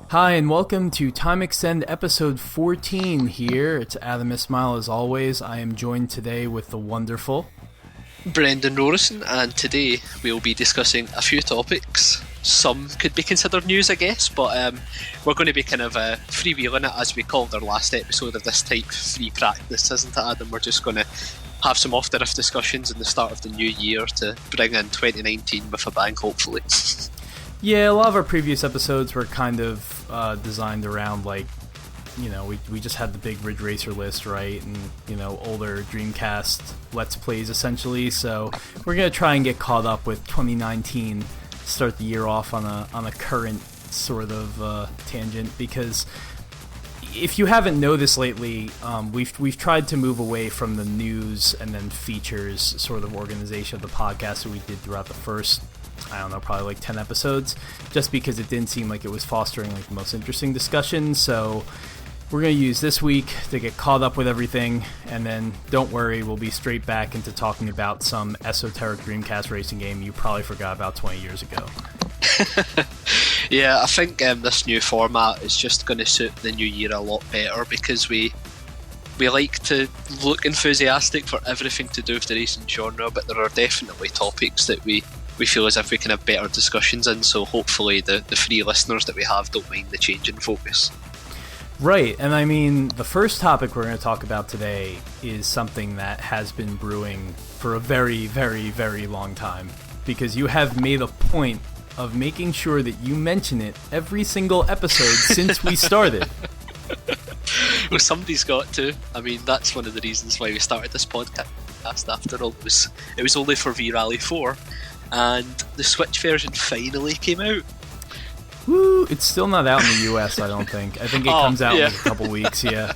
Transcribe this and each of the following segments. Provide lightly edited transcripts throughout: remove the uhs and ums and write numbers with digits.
Hi, and welcome to Time Extend episode 14 here. It's Adam Ismail as always. I am joined today with the wonderful Brendan Rorison, and today we'll be discussing a few topics. Some could be considered news, I guess, but we're going to be kind of freewheeling it, as we called our last episode of this type, free practice, isn't it, Adam? We're just going to have some off-the-riff discussions in the start of the new year to bring in 2019 with a bang, hopefully. Yeah, a lot of our previous episodes were kind of designed around, like, you know, we just had the big Ridge Racer list, right? And, you know, older Dreamcast Let's Plays, essentially. So we're going to try and get caught up with 2019, start the year off on a current sort of tangent, because if you haven't noticed lately, we've tried to move away from the news and then features sort of organization of the podcast that we did throughout the first, I don't know, probably like 10 episodes, just because it didn't seem like it was fostering like the most interesting discussion. So we're going to use this week to get caught up with everything, and then don't worry, we'll be straight back into talking about some esoteric Dreamcast racing game you probably forgot about 20 years ago. Yeah, I think this new format is just going to suit the new year a lot better, because we like to look enthusiastic for everything to do with the racing genre, but there are definitely topics that we feel as if we can have better discussions in, so hopefully the free listeners that we have don't mind the change in focus. Right, and I mean, the first topic we're going to talk about today is something that has been brewing for a very, very, very long time, because you have made a point of making sure that you mention it every single episode since we started. Well, somebody's got to. I mean, that's one of the reasons why we started this podcast, after all. It was only for V-Rally 4, and the Switch version finally came out. Woo! It's still not out in the US, I don't think. I think it comes out in like a couple weeks, yeah.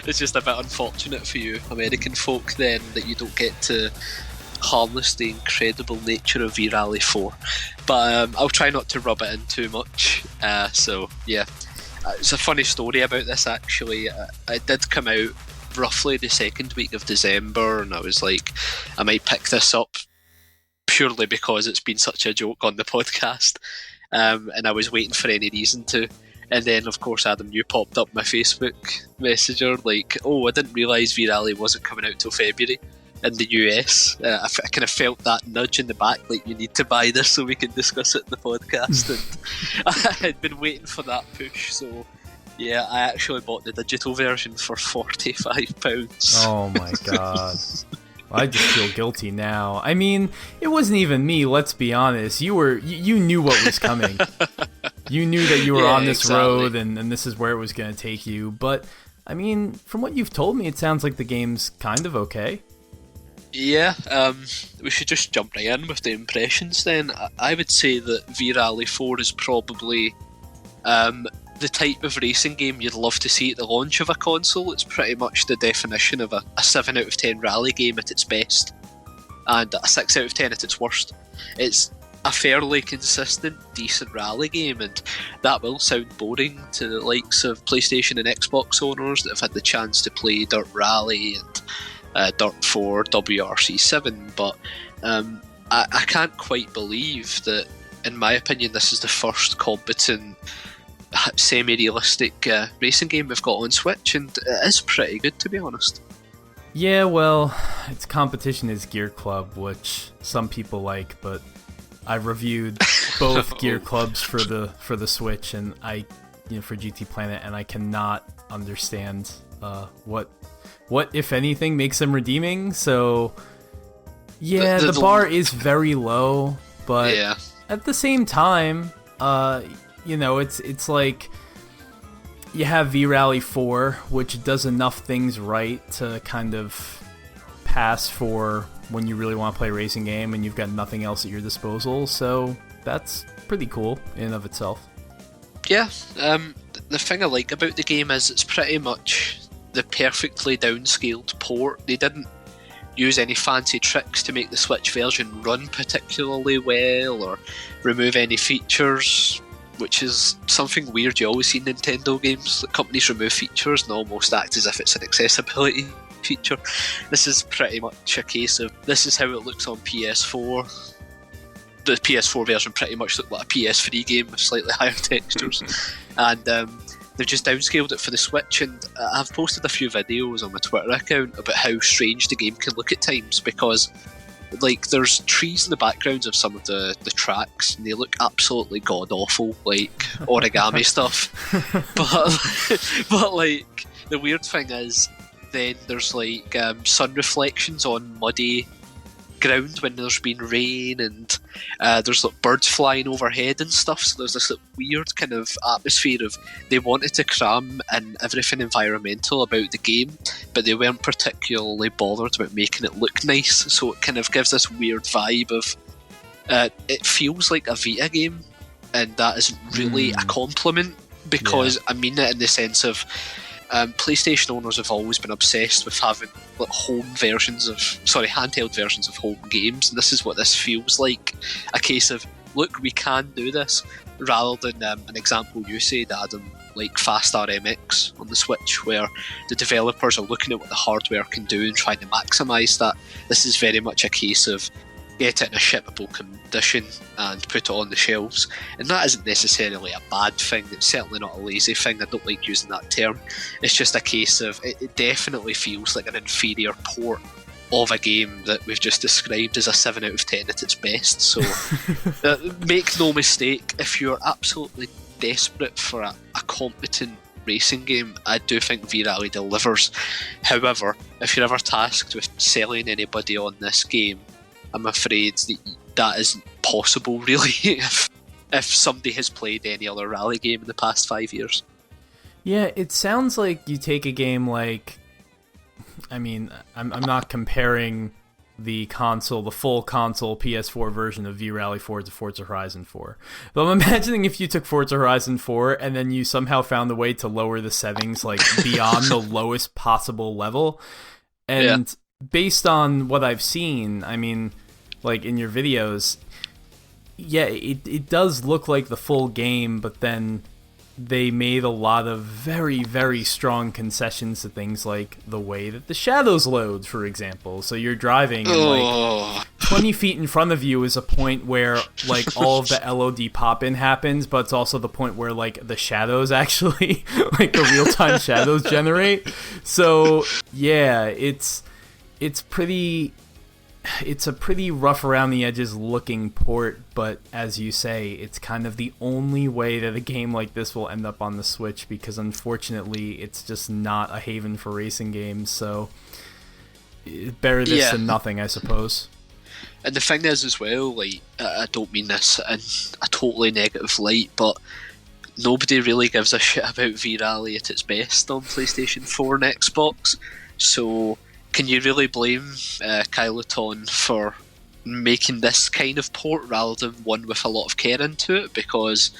It's just a bit unfortunate for you American folk, then, that you don't get to harness the incredible nature of V-Rally 4. But I'll try not to rub it in too much. So, yeah. It's a funny story about this, actually. It did come out roughly the second week of December, and I was like, I might pick this up purely because it's been such a joke on the podcast. And I was waiting for any reason to. And then, of course, Adam, you popped up my Facebook Messenger, like, oh, I didn't realise V-Rally wasn't coming out till February in the US. I kind of felt that nudge in the back, like, you need to buy this so we can discuss it in the podcast. And I had been waiting for that push, so yeah, I actually bought the digital version for £45. Oh my god. I just feel guilty now. I mean, it wasn't even me, let's be honest. You knew what was coming. You knew that you were on this road and this is where it was going to take you. But, I mean, from what you've told me, it sounds like the game's kind of okay. Yeah, we should just jump right in with the impressions then. I would say that V-Rally 4 is probably the type of racing game you'd love to see at the launch of a console. It's pretty much the definition of a 7 out of 10 rally game at its best, and a 6 out of 10 at its worst. It's a fairly consistent, decent rally game, and that will sound boring to the likes of PlayStation and Xbox owners that have had the chance to play Dirt Rally and Dirt 4, WRC7, but I can't quite believe that, in my opinion, this is the first competent semi-realistic racing game we've got on Switch, and it is pretty good, to be honest. Yeah, well, its competition is Gear Club, which some people like, but I reviewed both Gear Clubs for the Switch, and for GT Planet, and I cannot understand what if anything makes them redeeming. So yeah, the bar is very low, but yeah, at the same time, it's like you have V-Rally 4, which does enough things right to kind of pass for when you really want to play a racing game and you've got nothing else at your disposal. So that's pretty cool in and of itself. Yeah, the thing I like about the game is it's pretty much the perfectly downscaled port. They didn't use any fancy tricks to make the Switch version run particularly well or remove any features, which is something weird you always see in Nintendo games. Like, companies remove features and almost act as if it's an accessibility feature. This is pretty much a case of this is how it looks on PS4. the PS4 version pretty much looked like a PS3 game with slightly higher textures, and they've just downscaled it for the Switch. And I've posted a few videos on my Twitter account about how strange the game can look at times, because like there's trees in the backgrounds of some of the tracks and they look absolutely god awful, like origami stuff. But like the weird thing is then there's like sun reflections on muddy ground when there's been rain, and there's like birds flying overhead and stuff, so there's this like, weird kind of atmosphere of they wanted to cram in everything environmental about the game, but they weren't particularly bothered about making it look nice, so it kind of gives this weird vibe of it feels like a Vita game, and that isn't really a compliment, because I mean it in the sense of PlayStation owners have always been obsessed with having like handheld versions of home games, and this is what this feels like, a case of, look, we can do this, rather than an example you said, Adam, like Fast RMX on the Switch, where the developers are looking at what the hardware can do and trying to maximise that. This is very much a case of get it in a shippable condition and put it on the shelves, and that isn't necessarily a bad thing, it's certainly not a lazy thing, I don't like using that term, it's just a case of it definitely feels like an inferior port of a game that we've just described as a 7 out of 10 at its best. So make no mistake, if you're absolutely desperate for a competent racing game, I do think V-Rally delivers. However, if you're ever tasked with selling anybody on this game, I'm afraid that isn't possible, really, if somebody has played any other rally game in the past 5 years. Yeah, it sounds like you take a game like... I mean, I'm not comparing the full console PS4 version of V-Rally 4 to Forza Horizon 4. But I'm imagining if you took Forza Horizon 4 and then you somehow found a way to lower the settings like beyond the lowest possible level. And based on what I've seen, I mean... like in your videos, yeah, it does look like the full game, but then they made a lot of very, very strong concessions to things like the way that the shadows load, for example. So you're driving and like 20 feet in front of you is a point where like all of the LOD pop-in happens, but it's also the point where like the shadows actually, like the real-time shadows generate. So yeah, it's a pretty rough around the edges looking port, but as you say, it's kind of the only way that a game like this will end up on the Switch, because unfortunately it's just not a haven for racing games, so better this than nothing, I suppose. And the thing is as well, like, I don't mean this in a totally negative light, but nobody really gives a shit about V-Rally at its best on PlayStation 4 and Xbox, so... can you really blame Kyloton for making this kind of port rather than one with a lot of care into it? Because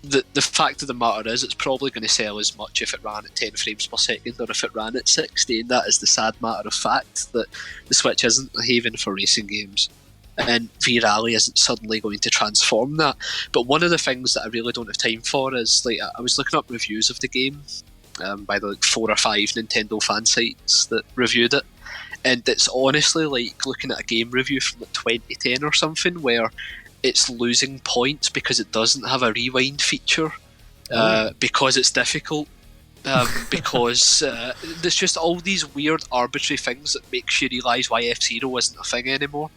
the fact of the matter is, it's probably going to sell as much if it ran at 10 frames per second or if it ran at 60, and that is the sad matter of fact, that the Switch isn't a haven for racing games. And V-Rally isn't suddenly going to transform that. But one of the things that I really don't have time for is, like, I was looking up reviews of the game, by the 4 or 5 Nintendo fan sites that reviewed it, and it's honestly like looking at a game review from like 2010 or something, where it's losing points because it doesn't have a rewind feature, because it's difficult, because there's just all these weird arbitrary things that makes you realise why F-Zero isn't a thing anymore.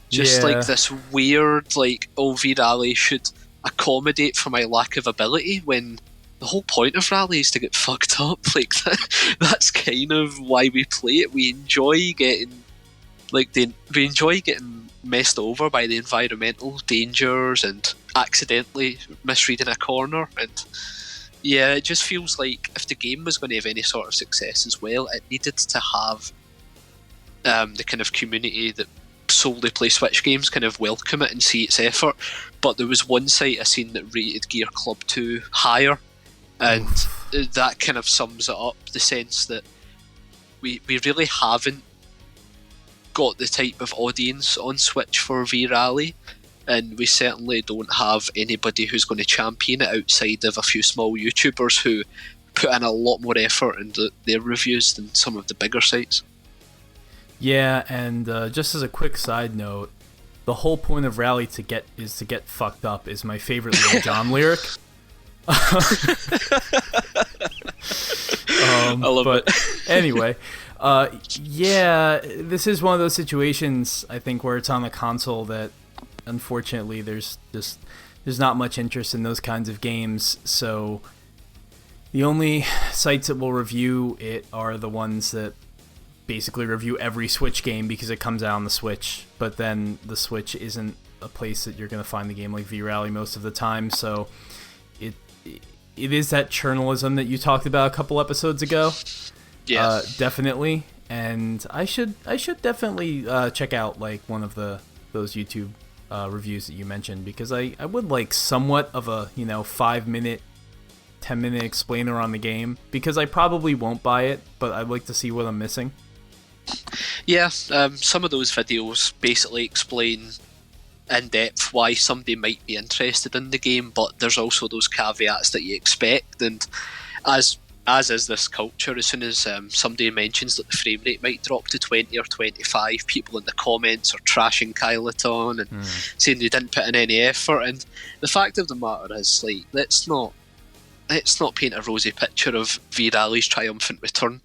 Just like this weird, like, V-Rally should accommodate for my lack of ability, when the whole point of Rally is to get fucked up. Like, that's kind of why we play it. We enjoy getting messed over by the environmental dangers and accidentally misreading a corner. And yeah, it just feels like if the game was going to have any sort of success as well, it needed to have the kind of community that solely play Switch games kind of welcome it and see its effort. But there was one site I seen that rated Gear Club 2 higher, and that kind of sums it up, the sense that we really haven't got the type of audience on Switch for V-Rally, and we certainly don't have anybody who's going to champion it outside of a few small YouTubers who put in a lot more effort into their reviews than some of the bigger sites. Yeah, and just as a quick side note, the whole point of Rally is to get fucked up is my favorite Lil Jon lyric. I love it. Anyway, yeah, this is one of those situations, I think, where it's on the console that unfortunately there's not much interest in those kinds of games, so the only sites that will review it are the ones that basically review every Switch game because it comes out on the Switch, but then the Switch isn't a place that you're going to find the game like V-Rally most of the time, so it is that journalism that you talked about a couple episodes ago. Yeah, definitely, and I should definitely check out like one of those YouTube reviews that you mentioned, because I would like somewhat of a 5-minute, 10-minute explainer on the game, because I probably won't buy it, but I'd like to see what I'm missing. Yeah, some of those videos basically explain in depth why somebody might be interested in the game, but there's also those caveats that you expect, and as is this culture, as soon as somebody mentions that the frame rate might drop to 20 or 25, people in the comments are trashing Kyloton and saying they didn't put in any effort. And the fact of the matter is, like, let's not paint a rosy picture of V-Rally's triumphant return.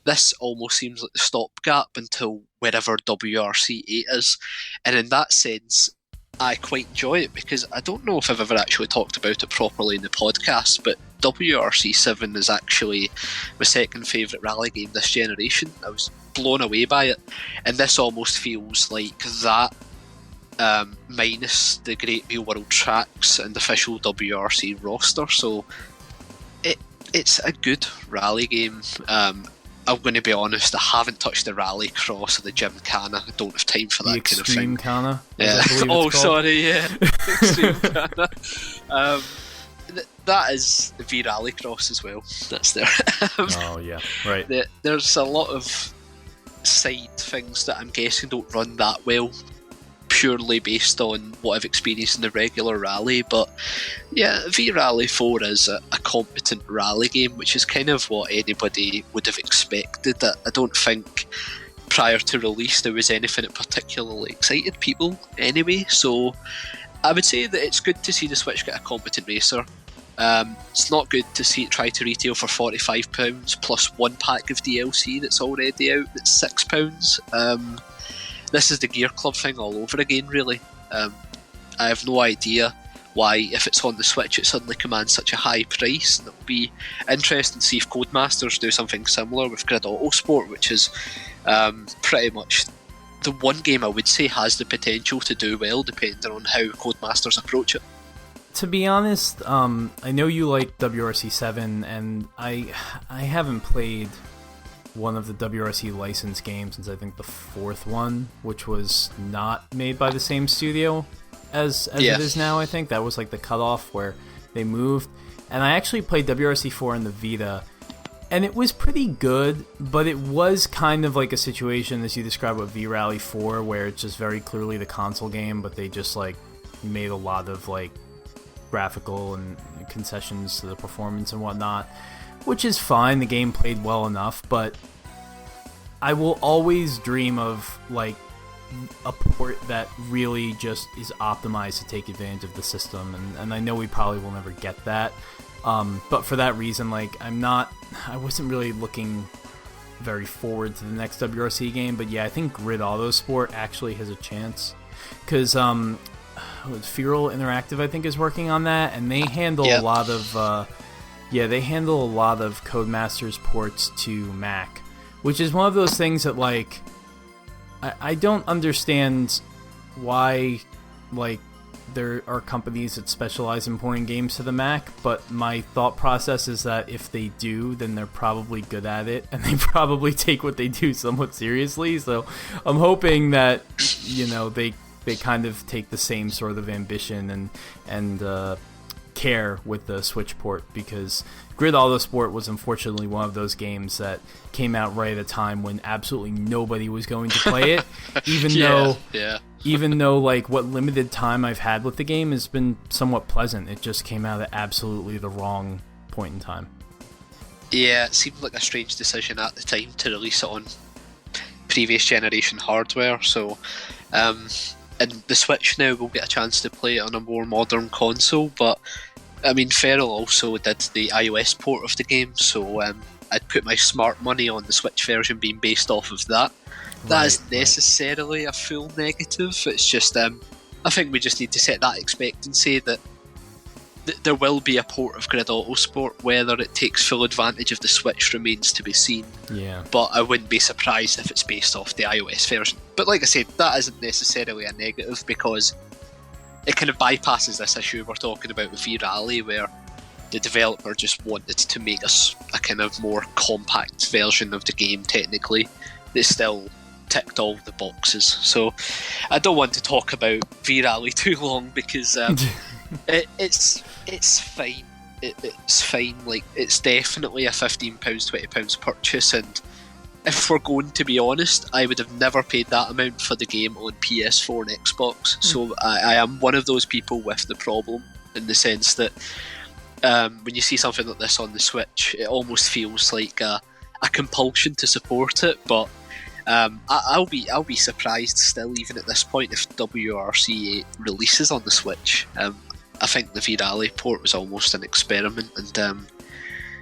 This almost seems like the stopgap until wherever WRC 8 is, and in that sense I quite enjoy it, because I don't know if I've ever actually talked about it properly in the podcast, but WRC 7 is actually my second favourite rally game this generation. I was blown away by it, and this almost feels like that, minus the Great Real World tracks and official WRC roster, so it's a good rally game. I'm going to be honest, I haven't touched the Rally Cross or the Gymkhana. I don't have time for that kind of thing. Extreme-khana? Yeah. Oh, sorry, yeah. Extreme-khana. That is the V-Rally Cross as well. That's there. Oh, yeah. Right. There's a lot of side things that I'm guessing don't run that well, purely based on what I've experienced in the regular Rally, but yeah, V-Rally 4 is a competent rally game, which is kind of what anybody would have expected. I don't think prior to release there was anything that particularly excited people anyway, so I would say that it's good to see the Switch get a competent racer. It's not good to see it try to retail for £45 plus one pack of DLC that's already out that's £6. This is the Gear Club thing all over again, really. I have no idea why, if it's on the Switch, it suddenly commands such a high price. And it'll be interesting to see if Codemasters do something similar with Grid Autosport, which is pretty much the one game I would say has the potential to do well, depending on how Codemasters approach it. To be honest, I know you like WRC 7, and I haven't played one of the WRC licensed games since I think the fourth one, which was not made by the same studio as it is now. I think that was like the cutoff where they moved. And I actually played WRC 4 in the Vita, and it was pretty good, but it was kind of like a situation as you described with V-Rally 4, where it's just very clearly the console game, but they just like made a lot of like graphical and concessions to the performance and whatnot, which is fine. The game played well enough, but I will always dream of like a port that really just is optimized to take advantage of the system, and I know we probably will never get that, but for that reason, like I wasn't really looking very forward to the next WRC game. But yeah, I think Grid Autosport actually has a chance, because Feral Interactive I think is working on that, and they handle a lot of they handle a lot of Codemasters ports to Mac, which is one of those things that like I don't understand why like there are companies that specialize in porting games to the Mac, but my thought process is that if they do, then they're probably good at it, and they probably take what they do somewhat seriously. So I'm hoping that they kind of take the same sort of ambition and care with the Switch port, because Grid Autosport was unfortunately one of those games that came out right at a time when absolutely nobody was going to play it, even though like what limited time I've had with the game has been somewhat pleasant. It just came out at absolutely the wrong point in time. Yeah, it seemed like a strange decision at the time to release it on previous generation hardware, so and the Switch now will get a chance to play it on a more modern console. But I mean, Feral also did the iOS port of the game, so I'd put my smart money on the Switch version being based off of that. That isn't necessarily a full negative. It's just I think we just need to set that expectancy that there will be a port of Grid Autosport. Whether it takes full advantage of the Switch remains to be seen. Yeah. But I wouldn't be surprised if it's based off the iOS version. But like I said, that isn't necessarily a negative, because it kind of bypasses this issue we're talking about with V-Rally, where the developer just wanted to make a kind of more compact version of the game technically that still ticked all the boxes. So I don't want to talk about V-Rally too long, because it's fine. It's fine. Like, it's definitely a £15, £20 purchase, and if we're going to be honest, I would have never paid that amount for the game on PS4 and Xbox. So I am one of those people with the problem, in the sense that when you see something like this on the Switch, it almost feels like a compulsion to support it. But I'll be surprised still, even at this point, if WRC8 releases on the Switch. I think the V-Rally port was almost an experiment, and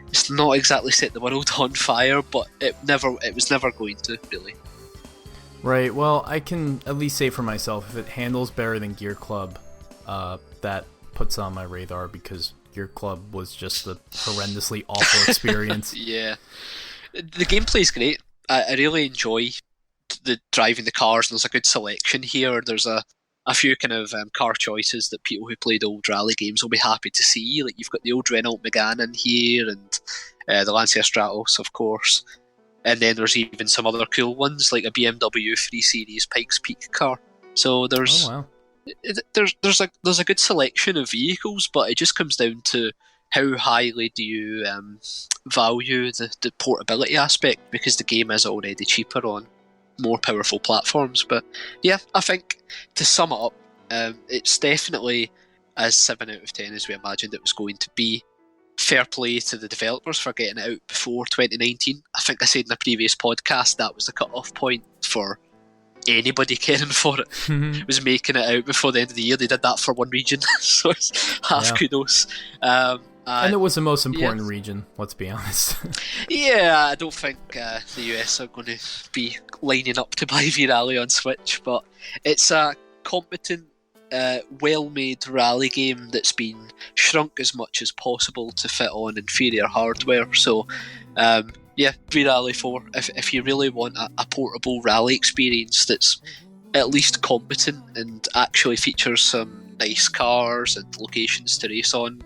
it's not exactly set the world on fire, but it was never going to, really. Right, well, I can at least say for myself, if it handles better than Gear Club, that puts it on my radar, because Gear Club was just a horrendously awful experience. Yeah. The gameplay's great. I really enjoy the driving the cars, and there's a good selection here. There's a few kind of car choices that people who played old rally games will be happy to see. Like, you've got the old Renault Megane in here, and the Lancia Stratos, of course. And then there's even some other cool ones, like a BMW 3 Series Pikes Peak car. So there's there's a good selection of vehicles, but it just comes down to how highly do you value the portability aspect, because the game is already cheaper on more powerful platforms. But yeah, I think to sum it up, it's definitely as 7 out of 10 as we imagined it was going to be. Fair play to the developers for getting it out before 2019. I think I said in a previous podcast that was the cut-off point for anybody caring for it. It was making it out before the end of the year. They did that for one region, so it's half kudos. And it was the most important region, let's be honest. Yeah, I don't think the US are going to be lining up to buy V-Rally on Switch, but it's a competent, well-made rally game that's been shrunk as much as possible to fit on inferior hardware. So, V-Rally 4, if you really want a portable rally experience that's at least competent and actually features some nice cars and locations to race on.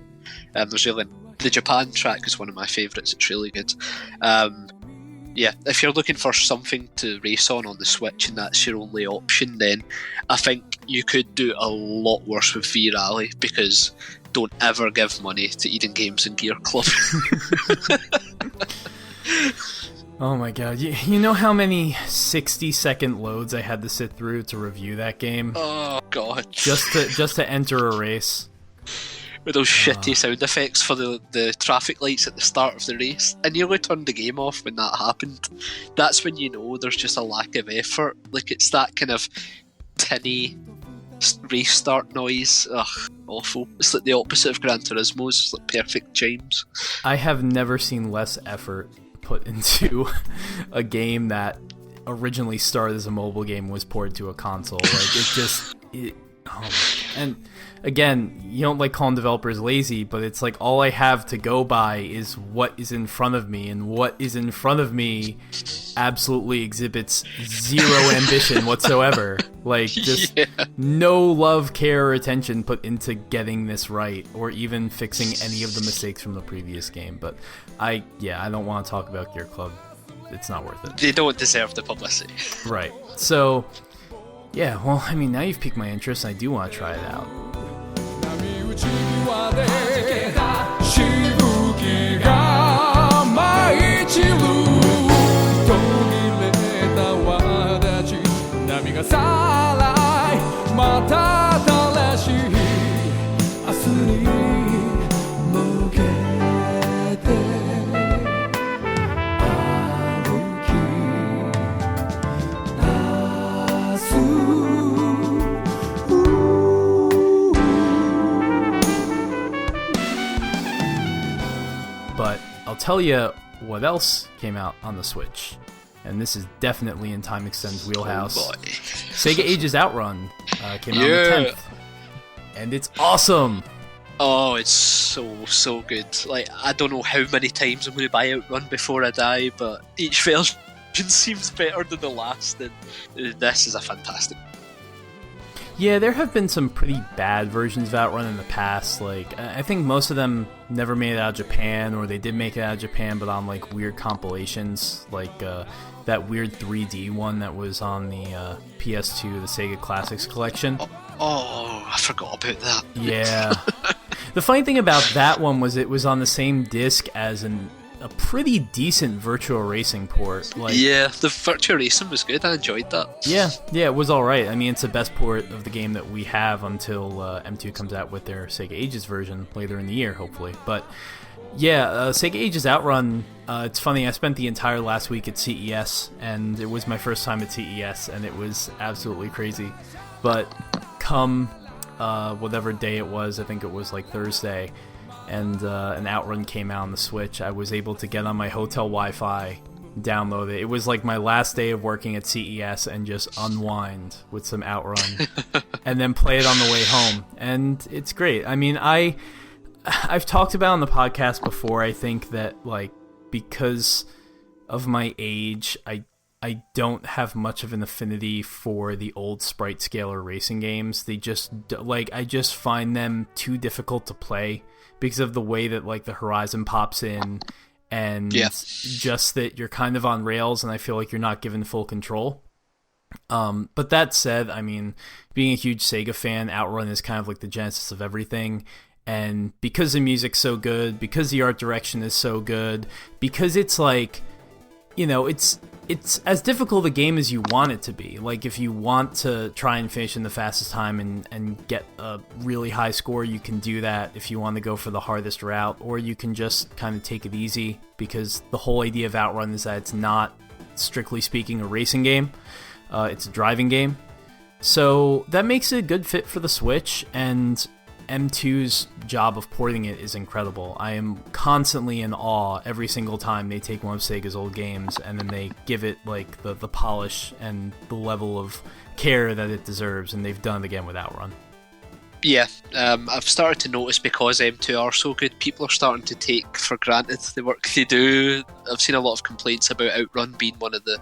There's really the Japan track is one of my favourites. It's really good. If you're looking for something to race on the Switch and that's your only option, then I think you could do a lot worse with V-Rally, because don't ever give money to Eden Games and Gear Club. Oh my god, you know how many 60-second loads I had to sit through to review that game? Oh god. Just to enter a race. With those shitty sound effects for the traffic lights at the start of the race. I nearly turned the game off when that happened. That's when you know there's just a lack of effort. Like, it's that kind of tinny race start noise. Ugh, awful. It's like the opposite of Gran Turismo's. It's like perfect chimes. I have never seen less effort put into a game that originally started as a mobile game and was ported to a console. Like, and again, you don't like calling developers lazy, but it's like all I have to go by is what is in front of me, and what is in front of me absolutely exhibits zero ambition whatsoever. Like, just no love, care, or attention put into getting this right, or even fixing any of the mistakes from the previous game. But I don't want to talk about Gear Club. It's not worth it. They don't deserve the publicity. Right. So, yeah, well, I mean, now you've piqued my interest, and I do want to try it out. tell you what else came out on the Switch. And this is definitely in Time Extend's wheelhouse. Oh boy. Sega Ages Outrun came out on the 10th. And it's awesome! Oh, it's so good. Like, I don't know how many times I'm going to buy Outrun before I die, but each version seems better than the last, and this is a fantastic. Yeah, there have been some pretty bad versions of Outrun in the past. Like, I think most of them never made it out of Japan, or they did make it out of Japan, but on like weird compilations, like that weird 3D one that was on the PS2, the Sega Classics collection. Oh, I forgot about that. Yeah. The funny thing about that one was it was on the same disc as a pretty decent Virtua Racing port. Like, yeah, the Virtua Racing was good. I enjoyed that. Yeah, it was alright. I mean, it's the best port of the game that we have until M2 comes out with their Sega Ages version later in the year, hopefully. But yeah, Sega Ages Outrun, it's funny, I spent the entire last week at CES, and it was my first time at CES, and it was absolutely crazy. But come whatever day it was, I think it was like Thursday, and an Outrun came out on the Switch, I was able to get on my hotel Wi-Fi, download it. It was like my last day of working at CES and just unwind with some Outrun and then play it on the way home. And it's great. I mean, I've talked about on the podcast before, I think that like because of my age, I don't have much of an affinity for the old sprite scaler racing games. They just like I just find them too difficult to play because of the way that like the horizon pops in and just that you're kind of on rails and I feel like you're not given full control. But that said, I mean, being a huge Sega fan, Outrun is kind of like the genesis of everything. And because the music's so good, because the art direction is so good, because it's like, you know, it's as difficult a game as you want it to be. Like, if you want to try and finish in the fastest time and get a really high score, you can do that if you want to go for the hardest route, or you can just kind of take it easy, because the whole idea of Outrun is that it's not, strictly speaking, a racing game. It's a driving game. So that makes it a good fit for the Switch, and M2's job of porting it is incredible. I am constantly in awe every single time they take one of Sega's old games and then they give it like the polish and the level of care that it deserves, and they've done it again with Outrun. Yeah, I've started to notice, because M2 are so good, people are starting to take for granted the work they do. I've seen a lot of complaints about Outrun being one of the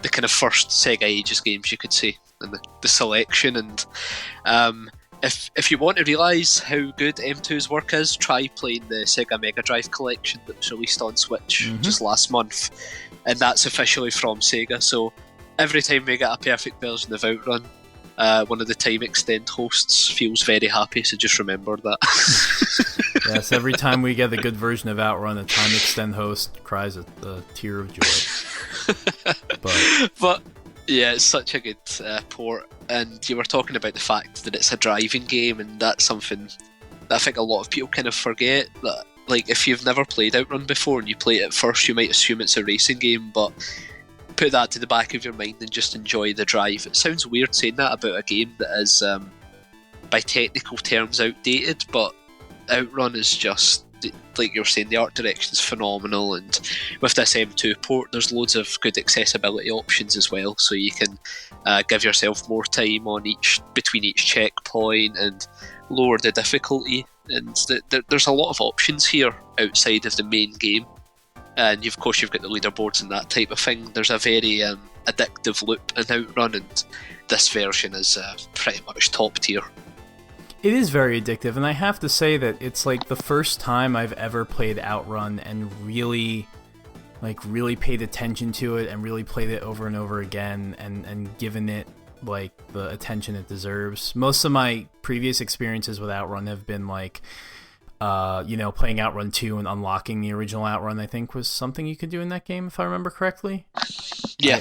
kind of first Sega Ages games, you could say, and the selection. And if you want to realise how good M2's work is, try playing the Sega Mega Drive collection that was released on Switch just last month, and that's officially from Sega. So every time we get a perfect version of Outrun, one of the Time Extend hosts feels very happy, so just remember that. Yes, every time we get a good version of Outrun, a Time Extend host cries a tear of joy. But yeah, it's such a good port, and you were talking about the fact that it's a driving game, and that's something that I think a lot of people kind of forget. That, like, if you've never played Outrun before and you play it at first, you might assume it's a racing game, but put that to the back of your mind and just enjoy the drive. It sounds weird saying that about a game that is, by technical terms, outdated, but Outrun is just, like you're saying, the art direction is phenomenal, and with this M2 port there's loads of good accessibility options as well, so you can give yourself more time on between each checkpoint and lower the difficulty, and there's a lot of options here outside of the main game. And of course you've got the leaderboards and that type of thing. There's a very addictive loop in Outrun, and this version is pretty much top tier. It is very addictive, and I have to say that it's like the first time I've ever played Outrun and really paid attention to it and really played it over and over again and given it like the attention it deserves. Most of my previous experiences with Outrun have been like, playing Outrun 2 and unlocking the original Outrun, I think was something you could do in that game, if I remember correctly. Yeah,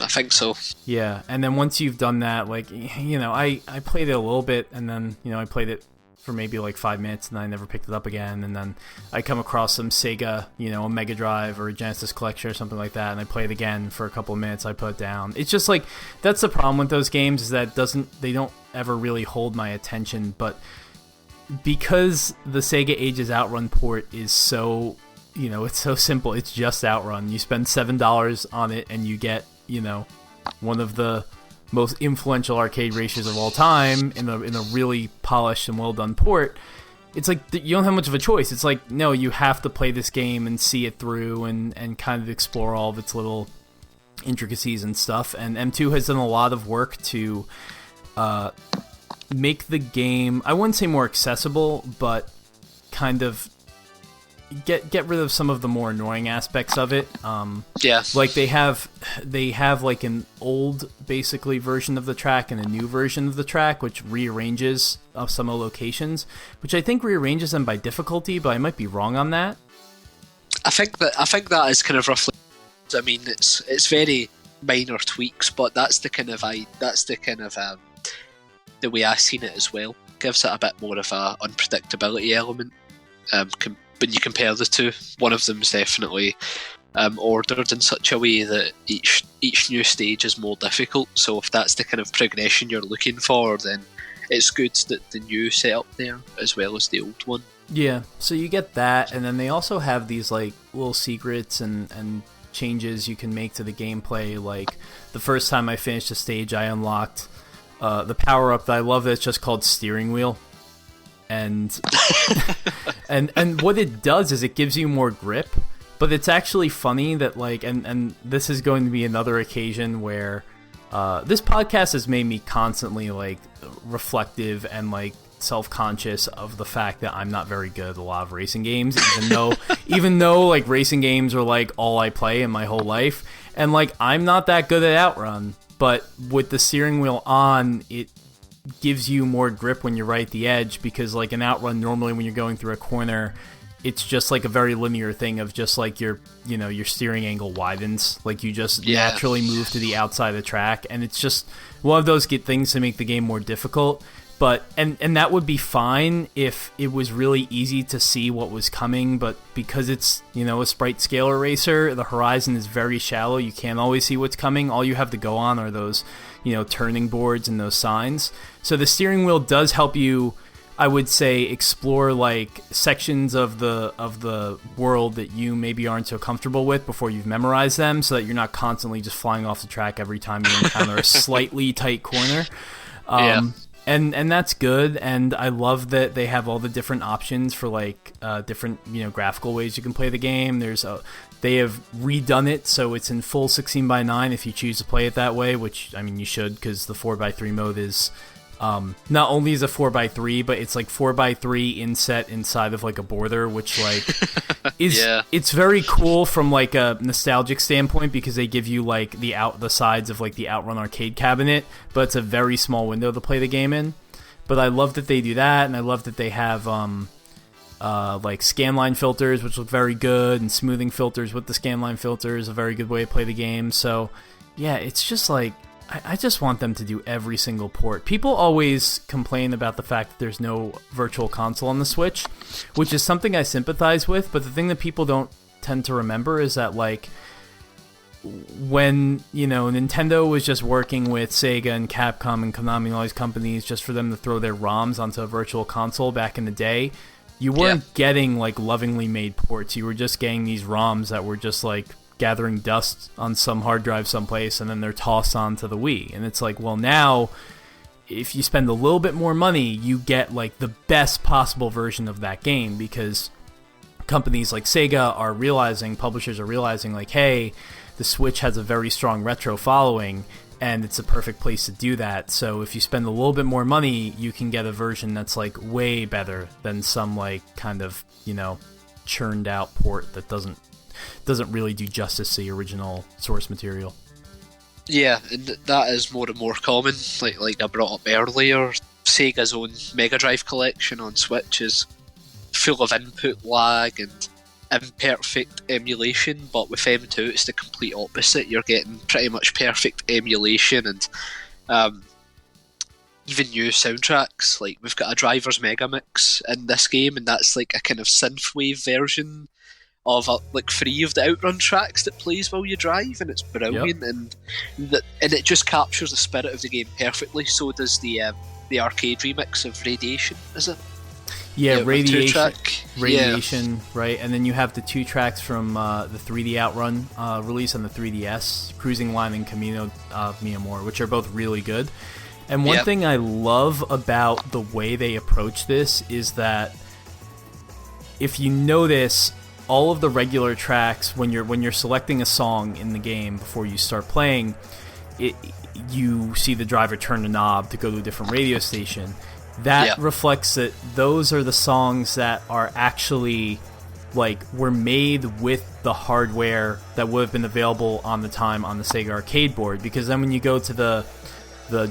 I think so. Yeah, and then once you've done that, like, I played it a little bit, and then, I played it for maybe like 5 minutes, and I never picked it up again, and then I come across some Sega, a Mega Drive or a Genesis collection or something like that, and I play it again for a couple of minutes, I put it down. It's just like, that's the problem with those games, is that they don't ever really hold my attention, but because the Sega Ages Outrun port is so it's so simple. It's just Outrun. You spend $7 on it, and you get, one of the most influential arcade races of all time in a really polished and well done port. It's like you don't have much of a choice. It's like, no, you have to play this game and see it through and kind of explore all of its little intricacies and stuff. And M2 has done a lot of work to make the game, I wouldn't say more accessible, but kind of get rid of some of the more annoying aspects of it. Like they have like an old basically version of the track and a new version of the track, which rearranges some of the locations, which I think rearranges them by difficulty, but I might be wrong on that. I think that is kind of roughly. I mean, it's very minor tweaks, but that's the kind of the way I've seen it as well. Gives it a bit more of a unpredictability element. When you compare the two, one of them is definitely ordered in such a way that each new stage is more difficult. So if that's the kind of progression you're looking for, then it's good that the new setup there as well as the old one. Yeah, so you get that, and then they also have these like little secrets and changes you can make to the gameplay. Like the first time I finished a stage, I unlocked the power up that I love. That's just called steering wheel. And and what it does is it gives you more grip, but it's actually funny that like and this is going to be another occasion where this podcast has made me constantly like reflective and like self-conscious of the fact that I'm not very good at a lot of racing games, even though like racing games are like all I play in my whole life, and like I'm not that good at Outrun, but with the steering wheel on, it gives you more grip when you're right at the edge, because like an Outrun, normally when you're going through a corner, it's just like a very linear thing of just like your steering angle widens, like you just naturally move to the outside of the track, and it's just one of those things to make the game more difficult. But and that would be fine if it was really easy to see what was coming, but because it's a sprite scaler racer, the horizon is very shallow. You can't always see what's coming. All you have to go on are those turning boards and those signs. So the steering wheel does help you, I would say, explore like sections of the world that you maybe aren't so comfortable with before you've memorized them, so that you're not constantly just flying off the track every time you encounter a slightly tight corner. And that's good, and I love that they have all the different options for like different graphical ways you can play the game. They have redone it so it's in full 16:9 if you choose to play it that way, which I mean you should, because the 4:3 mode is not only is a 4:3, but it's like 4:3 inset inside of like a border, which like is it's very cool from like a nostalgic standpoint, because they give you like the sides of like the Outrun arcade cabinet, but it's a very small window to play the game in. But I love that they do that, and I love that they have like scanline filters, which look very good, and smoothing filters with the scanline filters, a very good way to play the game. So yeah, it's just like I just want them to do every single port. People always complain about the fact that there's no virtual console on the Switch, which is something I sympathize with, but the thing that people don't tend to remember is that, like, when, Nintendo was just working with Sega and Capcom and Konami and all these companies just for them to throw their ROMs onto a virtual console back in the day, you weren't getting, like, lovingly made ports. You were just getting these ROMs that were just, like, gathering dust on some hard drive someplace, and then they're tossed onto the Wii. And it's like, well, now if you spend a little bit more money, you get like the best possible version of that game, because companies like Sega are realizing, publishers are realizing, like, hey, the Switch has a very strong retro following, and it's a perfect place to do that. So if you spend a little bit more money, you can get a version that's like way better than some like kind of churned out port that doesn't really do justice to the original source material. Yeah, and that is more and more common. Like I brought up earlier, Sega's own Mega Drive collection on Switch is full of input lag and imperfect emulation, but with M2 it's the complete opposite. You're getting pretty much perfect emulation, and even new soundtracks. Like, we've got a Driver's Mega Mix in this game, and that's like a kind of synthwave version of like 3 of the Outrun tracks that plays while you drive, and it's brilliant. And it just captures the spirit of the game perfectly. So does the arcade remix of Radiation, is it? Yeah, Two track. Radiation, right? And then you have the 2 tracks from the 3D Outrun release on the 3DS, Cruising Line and Camino of Mi Amor, which are both really good. And one thing I love about the way they approach this is that if you notice, all of the regular tracks, when you're selecting a song in the game before you start playing, you see the driver turn the knob to go to a different radio station. That reflects that those are the songs that are actually were made with the hardware that would have been available on the time on the Sega arcade board. Because then when you go to the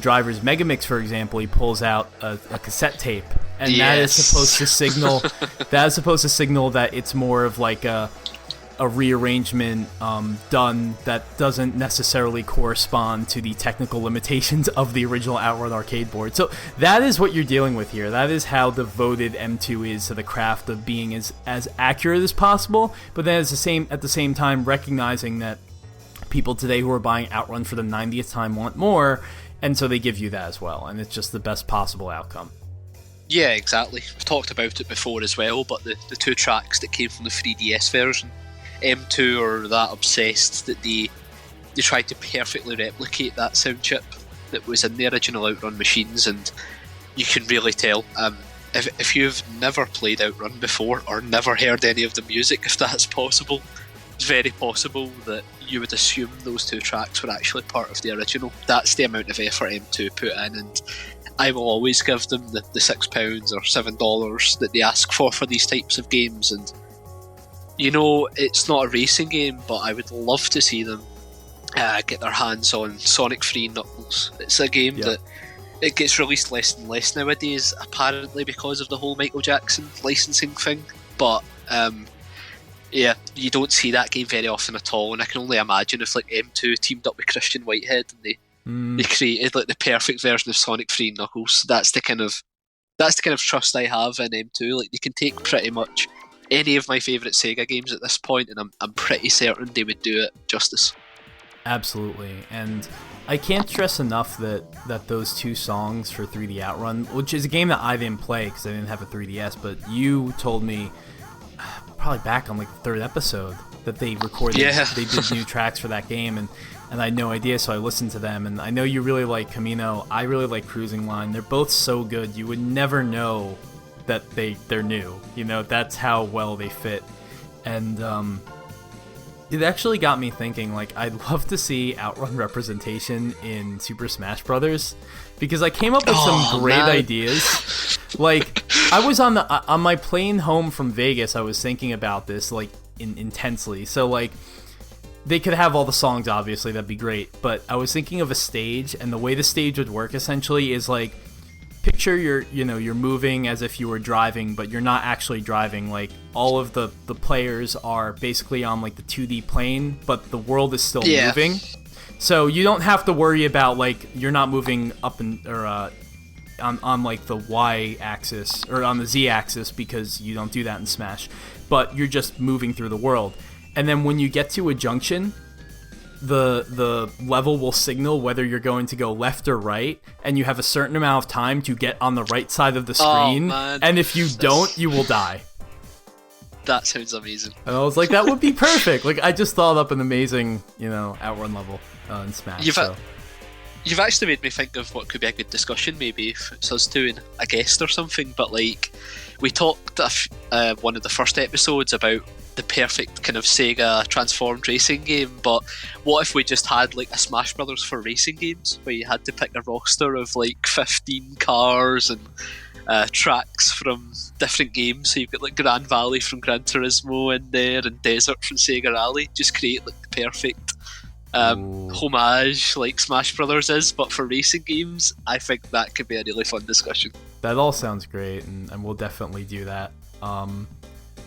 driver's Megamix, for example, he pulls out a cassette tape, and that is supposed to signal that it's more of like a rearrangement done that doesn't necessarily correspond to the technical limitations of the original Outrun arcade board. So that is what you're dealing with here. That is how devoted M2 is to the craft of being as accurate as possible, but then at the same time recognizing that people today who are buying Outrun for the 90th time want more, and so they give you that as well, and it's just the best possible outcome. Yeah, exactly. We've talked about it before as well, but the 2 tracks that came from the 3DS version, M2 are that obsessed that they tried to perfectly replicate that sound chip that was in the original Outrun machines, and you can really tell. If you've never played Outrun before or never heard any of the music, if that's possible, it's very possible that you would assume those 2 tracks were actually part of the original. That's the amount of effort M2 put in, and I will always give them the £6 or $7 that they ask for these types of games. And it's not a racing game, but I would love to see them get their hands on Sonic Free Knuckles. It's a game that it gets released less and less nowadays, apparently because of the whole Michael Jackson licensing thing. But you don't see that game very often at all, and I can only imagine if M2 teamed up with Christian Whitehead and they created the perfect version of Sonic Free Knuckles. That's the kind of trust I have in M2. They can take pretty much any of my favourite Sega games at this point, and I'm pretty certain they would do it justice. Absolutely, and I can't stress enough that those 2 songs for 3D Outrun, which is a game that I didn't play because I didn't have a 3DS, but you told me probably back on the 3rd episode that they recorded, they did new tracks for that game, and I had no idea, so I listened to them, and I know you really like Camino, I really like Cruising Line. They're both so good, you would never know that they're new. That's how well they fit. And it actually got me thinking, I'd love to see Outrun representation in Super Smash Brothers, because I came up with some great ideas. I was on my plane home from Vegas, I was thinking about this intensely. So they could have all the songs, obviously, that'd be great, but I was thinking of a stage, and the way the stage would work essentially is picture you're moving as if you were driving, but you're not actually driving. All of the players are basically on the 2D plane, but the world is still moving. So you don't have to worry about you're not moving up on the Y axis or on the Z axis, because you don't do that in Smash. But you're just moving through the world. And then when you get to a junction, the level will signal whether you're going to go left or right, and you have a certain amount of time to get on the right side of the screen, and if you don't, you will die. That sounds amazing. And I was like, that would be perfect. I just thought up an amazing, Outrun level in Smash. You've actually made me think of what could be a good discussion, maybe if it's us doing a guest or something, but we talked one of the first episodes about the perfect kind of Sega transformed racing game, but what if we just had a Smash Brothers for racing games, where you had to pick a roster of 15 cars and tracks from different games? So you've got Grand Valley from Gran Turismo in there, and Desert from Sega Rally. Just create the perfect homage Smash Brothers is, but for racing games. I think that could be a really fun discussion. That all sounds great, and we'll definitely do that.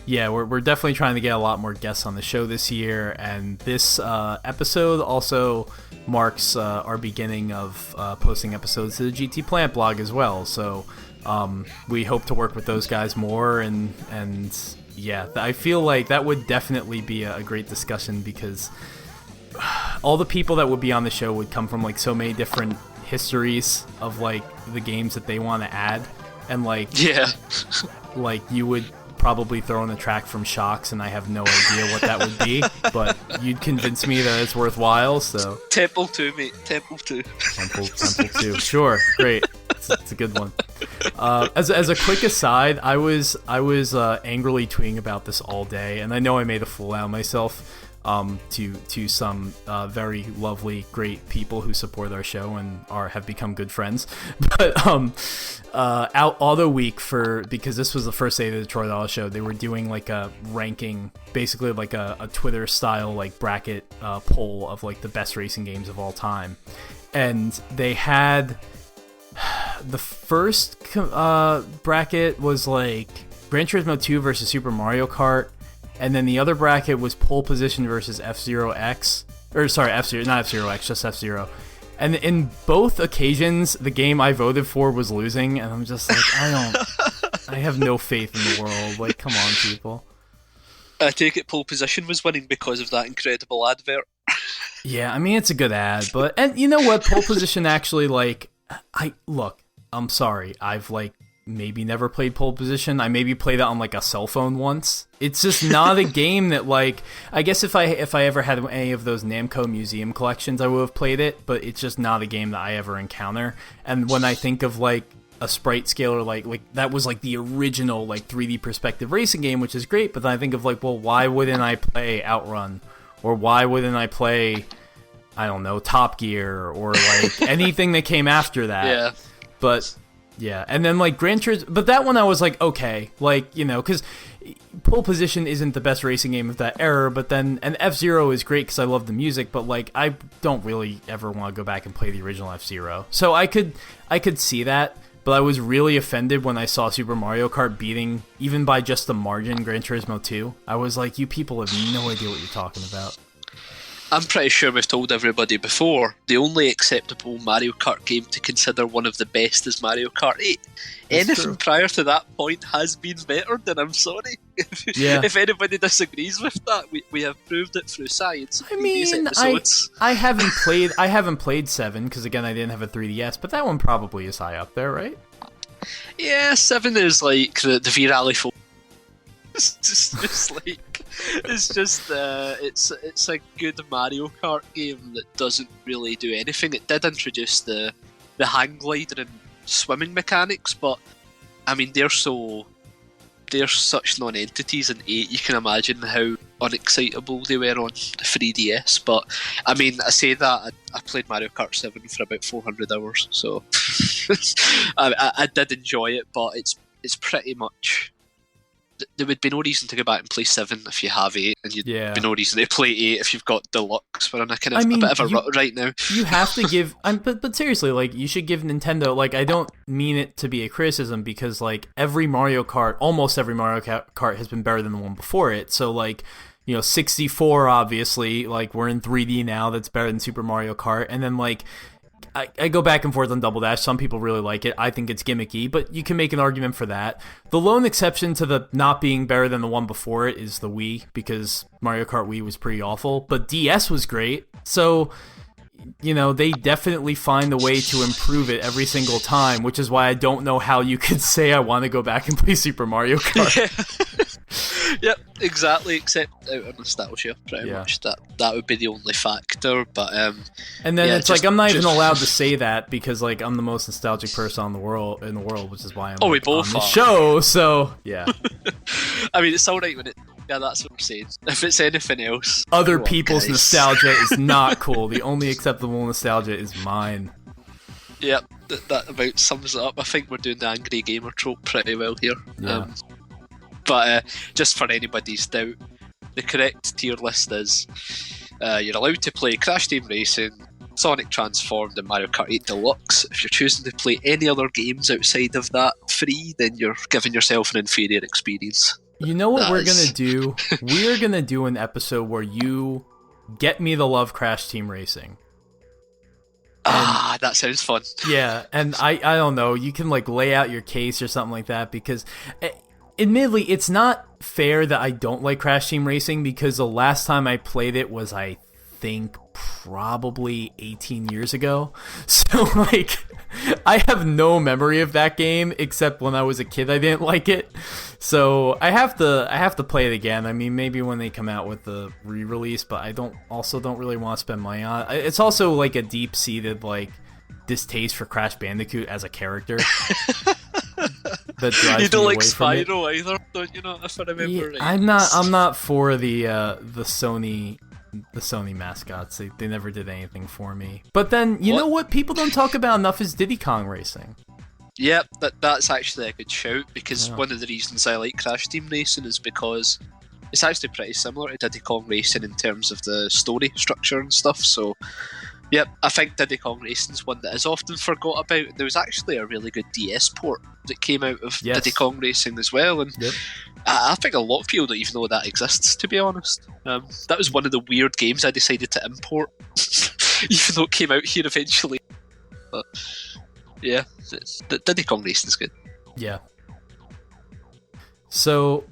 We're definitely trying to get a lot more guests on the show this year, and this episode also marks our beginning of posting episodes to the GT Plant blog as well. So we hope to work with those guys more, and I feel like that would definitely be a great discussion, because all the people that would be on the show would come from so many different histories of the games that they want to add, and like you would probably throw in a track from Shocks, and I have no idea what that would be, but you'd convince me that it's worthwhile. So Temple 2, mate. Temple 2. Temple 2. Sure, great. It's a good one. As a quick aside, I was angrily tweeting about this all day, and I know I made a fool out of myself to some very lovely, great people who support our show and have become good friends. But out Auto Week, because this was the first day of the Detroit Auto Show, they were doing like a ranking, basically like a Twitter style like bracket poll of like the best racing games of all time, and they had the first bracket was like Gran Turismo 2 versus Super Mario Kart. And then the other bracket was pole position versus F-Zero X. Or, sorry, F-Zero, not F-Zero X, just F-Zero. And in both occasions, the game I voted for was losing. And I'm just like, I have no faith in the world. Like, come on, people. I take it pole position was winning because of that incredible advert. Yeah, I mean, it's a good ad. And you know what? Pole position actually, like, I'm sorry. I've, like, maybe never played pole position. I maybe played it on like a cell phone once. It's just not a game that, like, I guess if I ever had any of those Namco museum collections, I would have played it, but it's just not a game that I ever encounter. And when I think of like a sprite scaler, like that was like the original like 3D perspective racing game, which is great, but then I think of like, well, why wouldn't I play Outrun, or why wouldn't I play, I don't know, Top Gear, or like anything that came after that? Yeah. But yeah, and then like Gran Turismo, but that one I was like, okay, like, you know, because pole position isn't the best racing game of that era, but then, and F-Zero is great because I love the music, but like I don't really ever want to go back and play the original F-Zero. So I could see that, but I was really offended when I saw Super Mario Kart beating, even by just the margin, Gran Turismo 2. I was like, you people have no idea what you're talking about. I'm pretty sure we've told everybody before, the only acceptable Mario Kart game to consider one of the best is Mario Kart 8. Anything prior to that point has been better, then I'm sorry. If anybody disagrees with that, we have proved it through science. I mean, I haven't played 7, because again, I didn't have a 3DS, but that one probably is high up there, right? Yeah, 7 is like the V-Rally 4. It's a good Mario Kart game that doesn't really do anything. It did introduce the hang glider and swimming mechanics, but I mean they're such non-entities in 8. You can imagine how unexcitable they were on the 3DS. But I mean, I say that I played Mario Kart 7 for about 400 hours, so I did enjoy it, but it's pretty much. There would be no reason to go back and play 7 if you have 8, and there'd be no reason to play 8 if you've got Deluxe. We're on a kind of a bit of a rut right now. You have to give, but seriously, like, you should give Nintendo, like, I don't mean it to be a criticism, because like almost every Mario Kart has been better than the one before it. So like, you know, 64 obviously, like we're in 3D now, that's better than Super Mario Kart, and then like. I go back and forth on Double Dash. Some people really like it. I think it's gimmicky, but you can make an argument for that. The lone exception to the not being better than the one before it is the Wii, because Mario Kart Wii was pretty awful, but DS was great. So, you know, they definitely find a way to improve it every single time, which is why I don't know how you could say I want to go back and play Super Mario Kart. Yep, exactly, except out of nostalgia, pretty much. That would be the only factor, but and then it's like I'm not even allowed to say that because like I'm the most nostalgic person in the world, which is why I'm we both on the show. So yeah, I mean it's all right when it. Yeah, that's what I'm saying. If it's anything else, other people's nostalgia is not cool. The only acceptable nostalgia is mine. Yep, that about sums it up. I think we're doing the angry gamer trope pretty well here. Yeah. But just for anybody's doubt, the correct tier list is you're allowed to play Crash Team Racing, Sonic Transformed, and Mario Kart 8 Deluxe. If you're choosing to play any other games outside of that free, then you're giving yourself an inferior experience. You know what we're going to do? We're going to do an episode where you get me to love Crash Team Racing. That sounds fun. Yeah, and I don't know, you can like lay out your case or something like that, because admittedly, it's not fair that I don't like Crash Team Racing, because the last time I played it was, I think, probably 18 years ago. So, like, I have no memory of that game except when I was a kid I didn't like it. So I have to play it again. I mean, maybe when they come out with the re-release, but I don't really want to spend money on it. It's also like a deep-seated like distaste for Crash Bandicoot as a character. That drives you don't me like away from it. Spyro either, don't you? Not if I remember Yeah, right. I'm not for the Sony mascots. They never did anything for me. But then you know what people don't talk about enough is Diddy Kong Racing. Yep, that's actually a good shout, because one of the reasons I like Crash Team Racing is because it's actually pretty similar to Diddy Kong Racing in terms of the story structure and stuff. So yep, I think Diddy Kong Racing's one that is often forgot about. There was actually a really good DS port that came out of Diddy Kong Racing as well, and I think a lot of people don't even know that exists, to be honest. That was one of the weird games I decided to import, even though it came out here eventually. But yeah, Diddy Kong Racing's good. Yeah. So,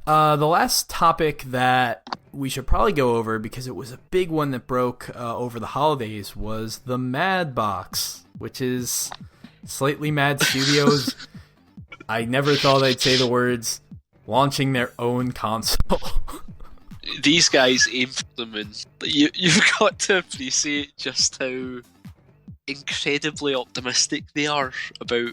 the last topic that we should probably go over, because it was a big one that broke over the holidays, was the Mad Box, which is Slightly Mad Studios. I never thought I'd say the words launching their own console. These guys aim for the moon. You've got to appreciate just how incredibly optimistic they are about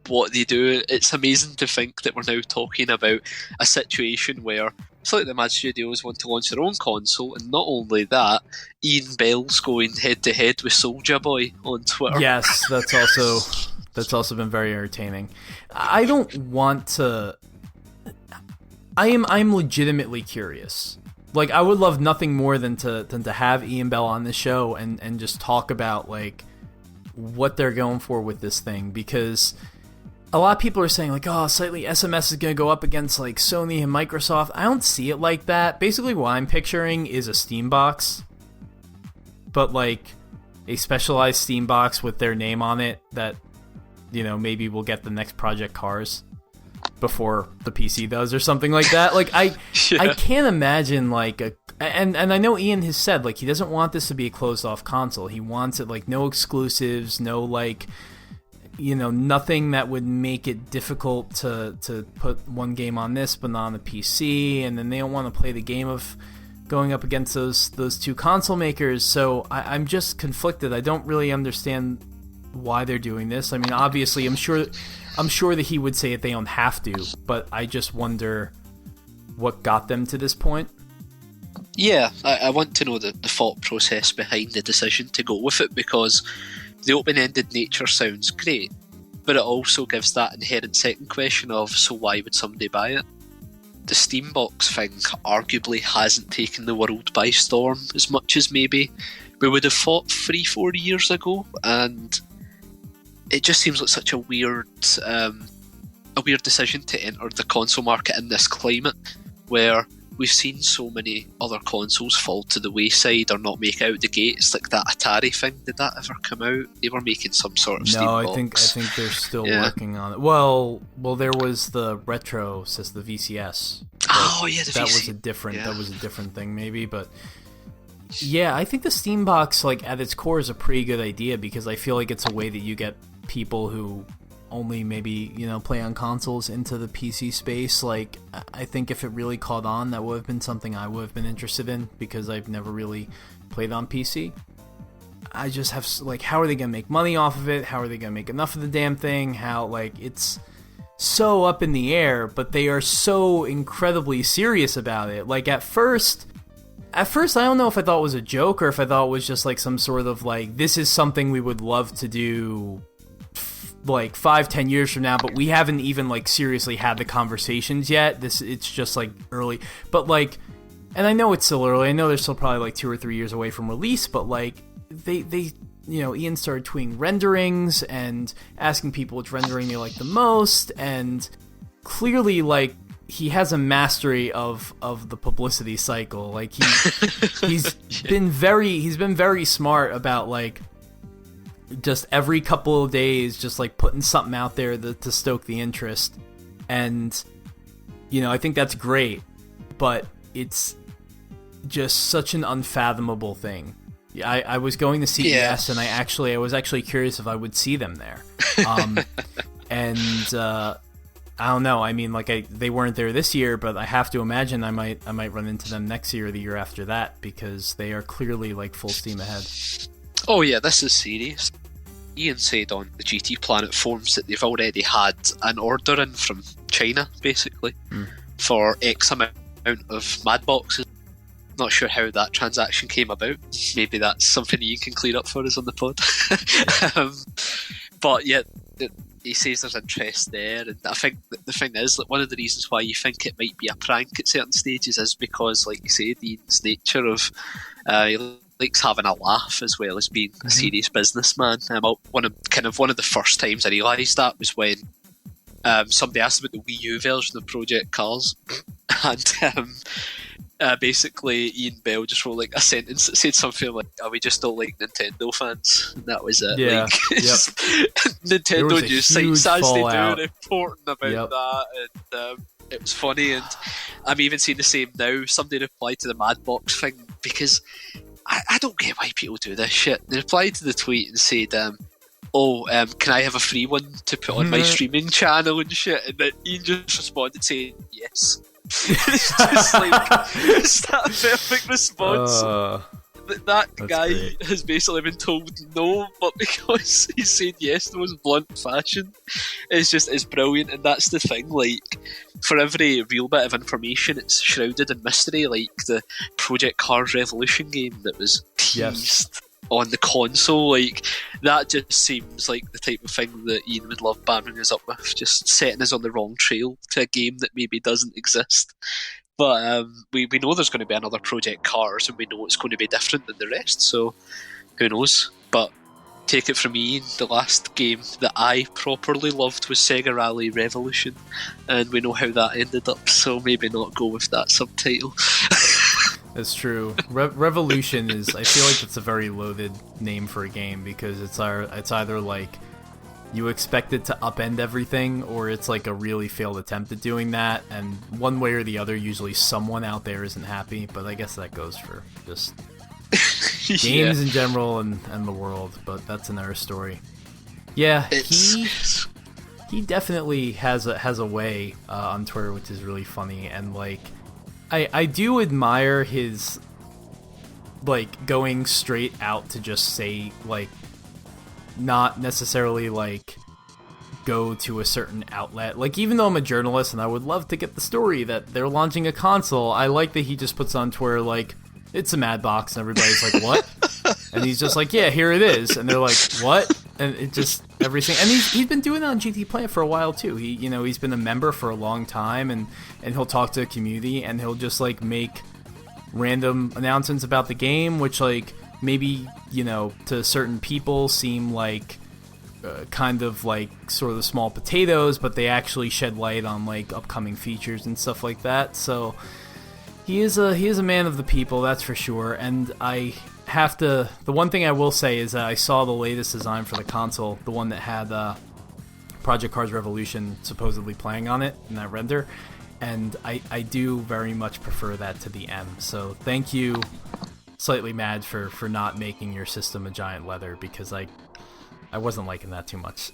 what they do. It's amazing to think that we're now talking about a situation where Slightly Mad Studios want to launch their own console, and not only that, Ian Bell's going head to head with Soulja Boy on Twitter. Yes, that's also been very entertaining. I don't want to. I'm legitimately curious. Like, I would love nothing more than to have Ian Bell on the show and just talk about like what they're going for with this thing, because a lot of people are saying like, oh, Slightly SMS is going to go up against like Sony and Microsoft. I don't see it like that. Basically what I'm picturing is a Steam box, but like a specialized Steam box with their name on it that, you know, maybe we'll get the next Project Cars before the PC does or something like that. Like I can't imagine like and I know Ian has said like he doesn't want this to be a closed off console. He wants it like no exclusives, no like, you know, nothing that would make it difficult to put one game on this but not on the PC, and then they don't want to play the game of going up against those two console makers. So I'm just conflicted. I don't really understand why they're doing this. I mean, obviously I'm sure that he would say that they don't have to, but I just wonder what got them to this point. Yeah, I want to know the thought process behind the decision to go with it, because the open-ended nature sounds great, but it also gives that inherent second question of, so why would somebody buy it? The Steambox thing arguably hasn't taken the world by storm as much as maybe we would have thought 3-4 years ago, and it just seems like such a weird decision to enter the console market in this climate, where we've seen so many other consoles fall to the wayside or not make out the gates. Like that Atari thing, did that ever come out? They were making some sort of Steam box. No, I think they're still working on it. Well, there was the retro system, the VCS. Oh yeah, that was a different thing maybe, but yeah, I think the Steam box, like at its core, is a pretty good idea, because I feel like it's a way that you get people who only maybe, you know, play on consoles into the PC space. Like, I think if it really caught on, that would have been something I would have been interested in, because I've never really played on PC. I just have, like, how are they going to make money off of it? How are they going to make enough of the damn thing? How, like, it's so up in the air, but they are so incredibly serious about it. Like, at first, I don't know if I thought it was a joke or if I thought it was just, like, some sort of, like, this is something we would love to do like 5-10 years from now, but we haven't even like seriously had the conversations yet. It's just like early, but like, and I know it's still early. I know they're still probably like 2 or 3 years away from release, but like they you know, Ian started tweeting renderings and asking people which rendering they like the most, and clearly like he has a mastery of the publicity cycle. Like he's been very smart about like just every couple of days just like putting something out there to stoke the interest. And you know, I think that's great, but it's just such an unfathomable thing I was going to CES, Yeah. and I was actually curious if I would see them there. And I don't know. I mean, like they weren't there this year, but I have to imagine I might run into them next year or the year after that, because they are clearly like full steam ahead. Oh yeah, this is serious. Ian said on the GT Planet forums that they've already had an order in from China, basically, for X amount of Mad Boxes. Not sure how that transaction came about. Maybe that's something Ian can clear up for us on the pod. But yeah, he says there's interest there, and I think the thing is that one of the reasons why you think it might be a prank at certain stages is because, like you said, Ian's nature of he likes having a laugh as well as being a serious businessman. One of the first times I realised that was when somebody asked about the Wii U version of Project Cars, and basically Ian Bell just wrote like a sentence that said something like, "Oh, we just don't like Nintendo fans," and that was it. Yeah, like, yep. Nintendo just sites as they do reporting about Yep. that, and it was funny. And I'm even seeing the same now. Somebody replied to the Madbox thing, because I don't get why people do this shit. They replied to the tweet and said, can I have a free one to put on my streaming channel and shit? And then Ian just responded saying yes. It's just like, it's that perfect response. That guy great. has basically been told no, but because he said yes in the most blunt fashion, it's brilliant. And that's the thing, like, for every real bit of information, it's shrouded in mystery, like the Project Cars Revolution game that was teased on the console. Like, that just seems like the type of thing that Ian would love bamming us up with, just setting us on the wrong trail to a game that maybe doesn't exist. But we know there's going to be another Project Cars, and we know it's going to be different than the rest, so who knows. But take it from me, the last game that I properly loved was Sega Rally Revolution, and we know how that ended up, so maybe not go with that subtitle. That's true. Revolution is, I feel like it's a very loaded name for a game, because it's either like you expect it to upend everything, or it's like a really failed attempt at doing that, and one way or the other, usually someone out there isn't happy. But I guess that goes for just games in general and the world, but that's another story. Yeah, he definitely has a way on Twitter, which is really funny, and like I do admire his like going straight out to just say, like, not necessarily like go to a certain outlet. Like, even though I'm a journalist and I would love to get the story that they're launching a console, I like that he just puts on Twitter like, it's a Mad Box, and everybody's like, what? And he's just like, yeah, here it is, and they're like, what? And it just everything. And he's been doing that on GT Planet for a while too. He's been a member for a long time, and he'll talk to the community, and he'll just like make random announcements about the game, which like maybe, to certain people seem like kind of like sort of the small potatoes, but they actually shed light on like upcoming features and stuff like that. So he is a man of the people, that's for sure. And the one thing I will say is that I saw the latest design for the console, the one that had Project Cars Revolution supposedly playing on it in that render, and I do very much prefer that to the M. So thank you, Slightly Mad, for not making your system a giant leather, because I wasn't liking that too much.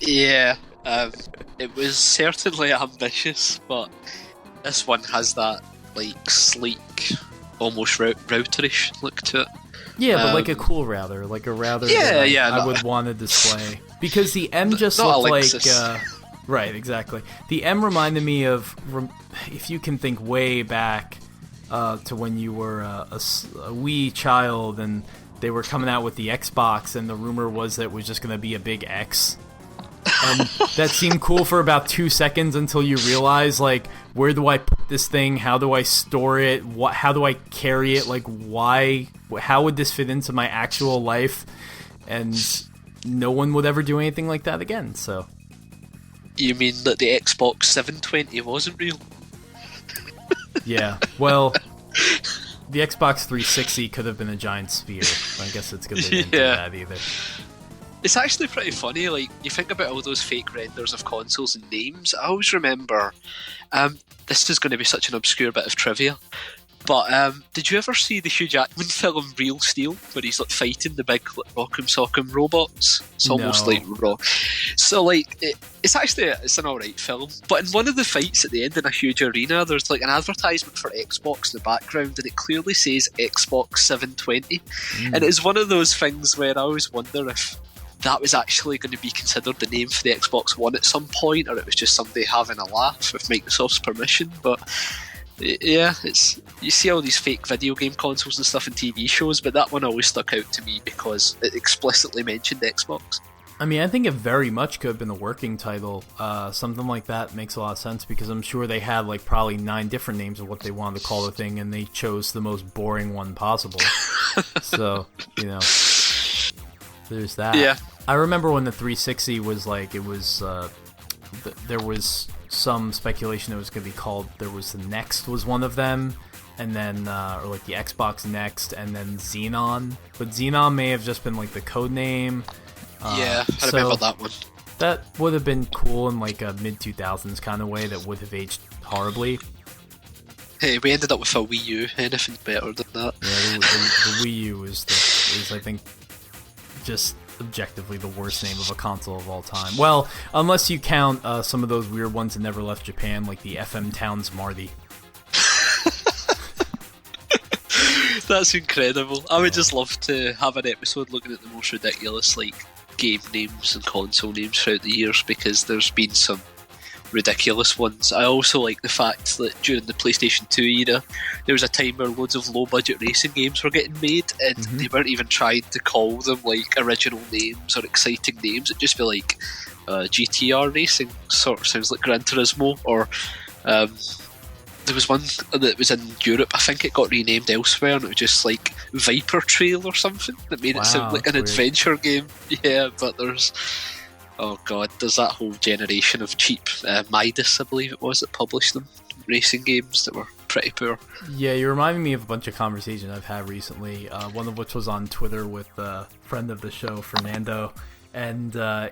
Yeah, it was certainly ambitious, but this one has that like sleek, almost routerish look to it. Yeah, but like a cool router, like a router I would want to display, because the M just looked like right, exactly. The M reminded me of, if you can think way back to when you were a wee child and they were coming out with the Xbox, and the rumor was that it was just going to be a big X. And that seemed cool for about 2 seconds until you realize, like, where do I put this thing? How do I store it? How do I carry it? Like, how would this fit into my actual life? And no one would ever do anything like that again, so. You mean that the Xbox 720 wasn't real? Yeah, well, the Xbox 360 could have been a giant sphere. I guess it's good they didn't do that either. It's actually pretty funny, like, you think about all those fake renders of consoles and names. I always remember, this is going to be such an obscure bit of trivia, But did you ever see the Hugh Jackman film Real Steel, where he's like fighting the big like, rock'em sock'em robots? It's almost like raw. So like it's an alright film. But in one of the fights at the end in a huge arena, there's like an advertisement for Xbox in the background, and it clearly says Xbox 720. And it's one of those things where I always wonder if that was actually going to be considered the name for the Xbox One at some point, or it was just somebody having a laugh with Microsoft's permission. But yeah, you see all these fake video game consoles and stuff in TV shows, but that one always stuck out to me because it explicitly mentioned Xbox. I mean, I think it very much could have been a working title. Something like that makes a lot of sense, because I'm sure they had like probably 9 different names of what they wanted to call the thing, and they chose the most boring one possible. So, you know, there's that. Yeah. I remember when the 360 was like, it was, there was some speculation it was going to be called, there was the Next was one of them, and then, or like the Xbox Next, and then Xenon. But Xenon may have just been like the code name. Yeah, I remember that one. That would have been cool in like a mid-2000s kind of way that would have aged horribly. Hey, we ended up with a Wii U. Anything better than that? Yeah, the Wii U is I think, just objectively the worst name of a console of all time. Well, unless you count some of those weird ones that never left Japan, like the FM Towns Marty. That's incredible. I would just love to have an episode looking at the most ridiculous like game names and console names throughout the years, because there's been some ridiculous ones. I also like the fact that during the PlayStation 2 era, there was a time where loads of low-budget racing games were getting made, and they weren't even trying to call them like original names or exciting names. It'd just be like GTR Racing, sort of sounds like Gran Turismo, or there was one that was in Europe, I think it got renamed elsewhere, and it was just like Viper Trail or something that made it sound like an adventure game. Yeah, but there's, oh god, there's that whole generation of cheap Midas, I believe it was, that published them, racing games that were pretty poor. Yeah, you're reminding me of a bunch of conversations I've had recently, one of which was on Twitter with a friend of the show, Fernando, and I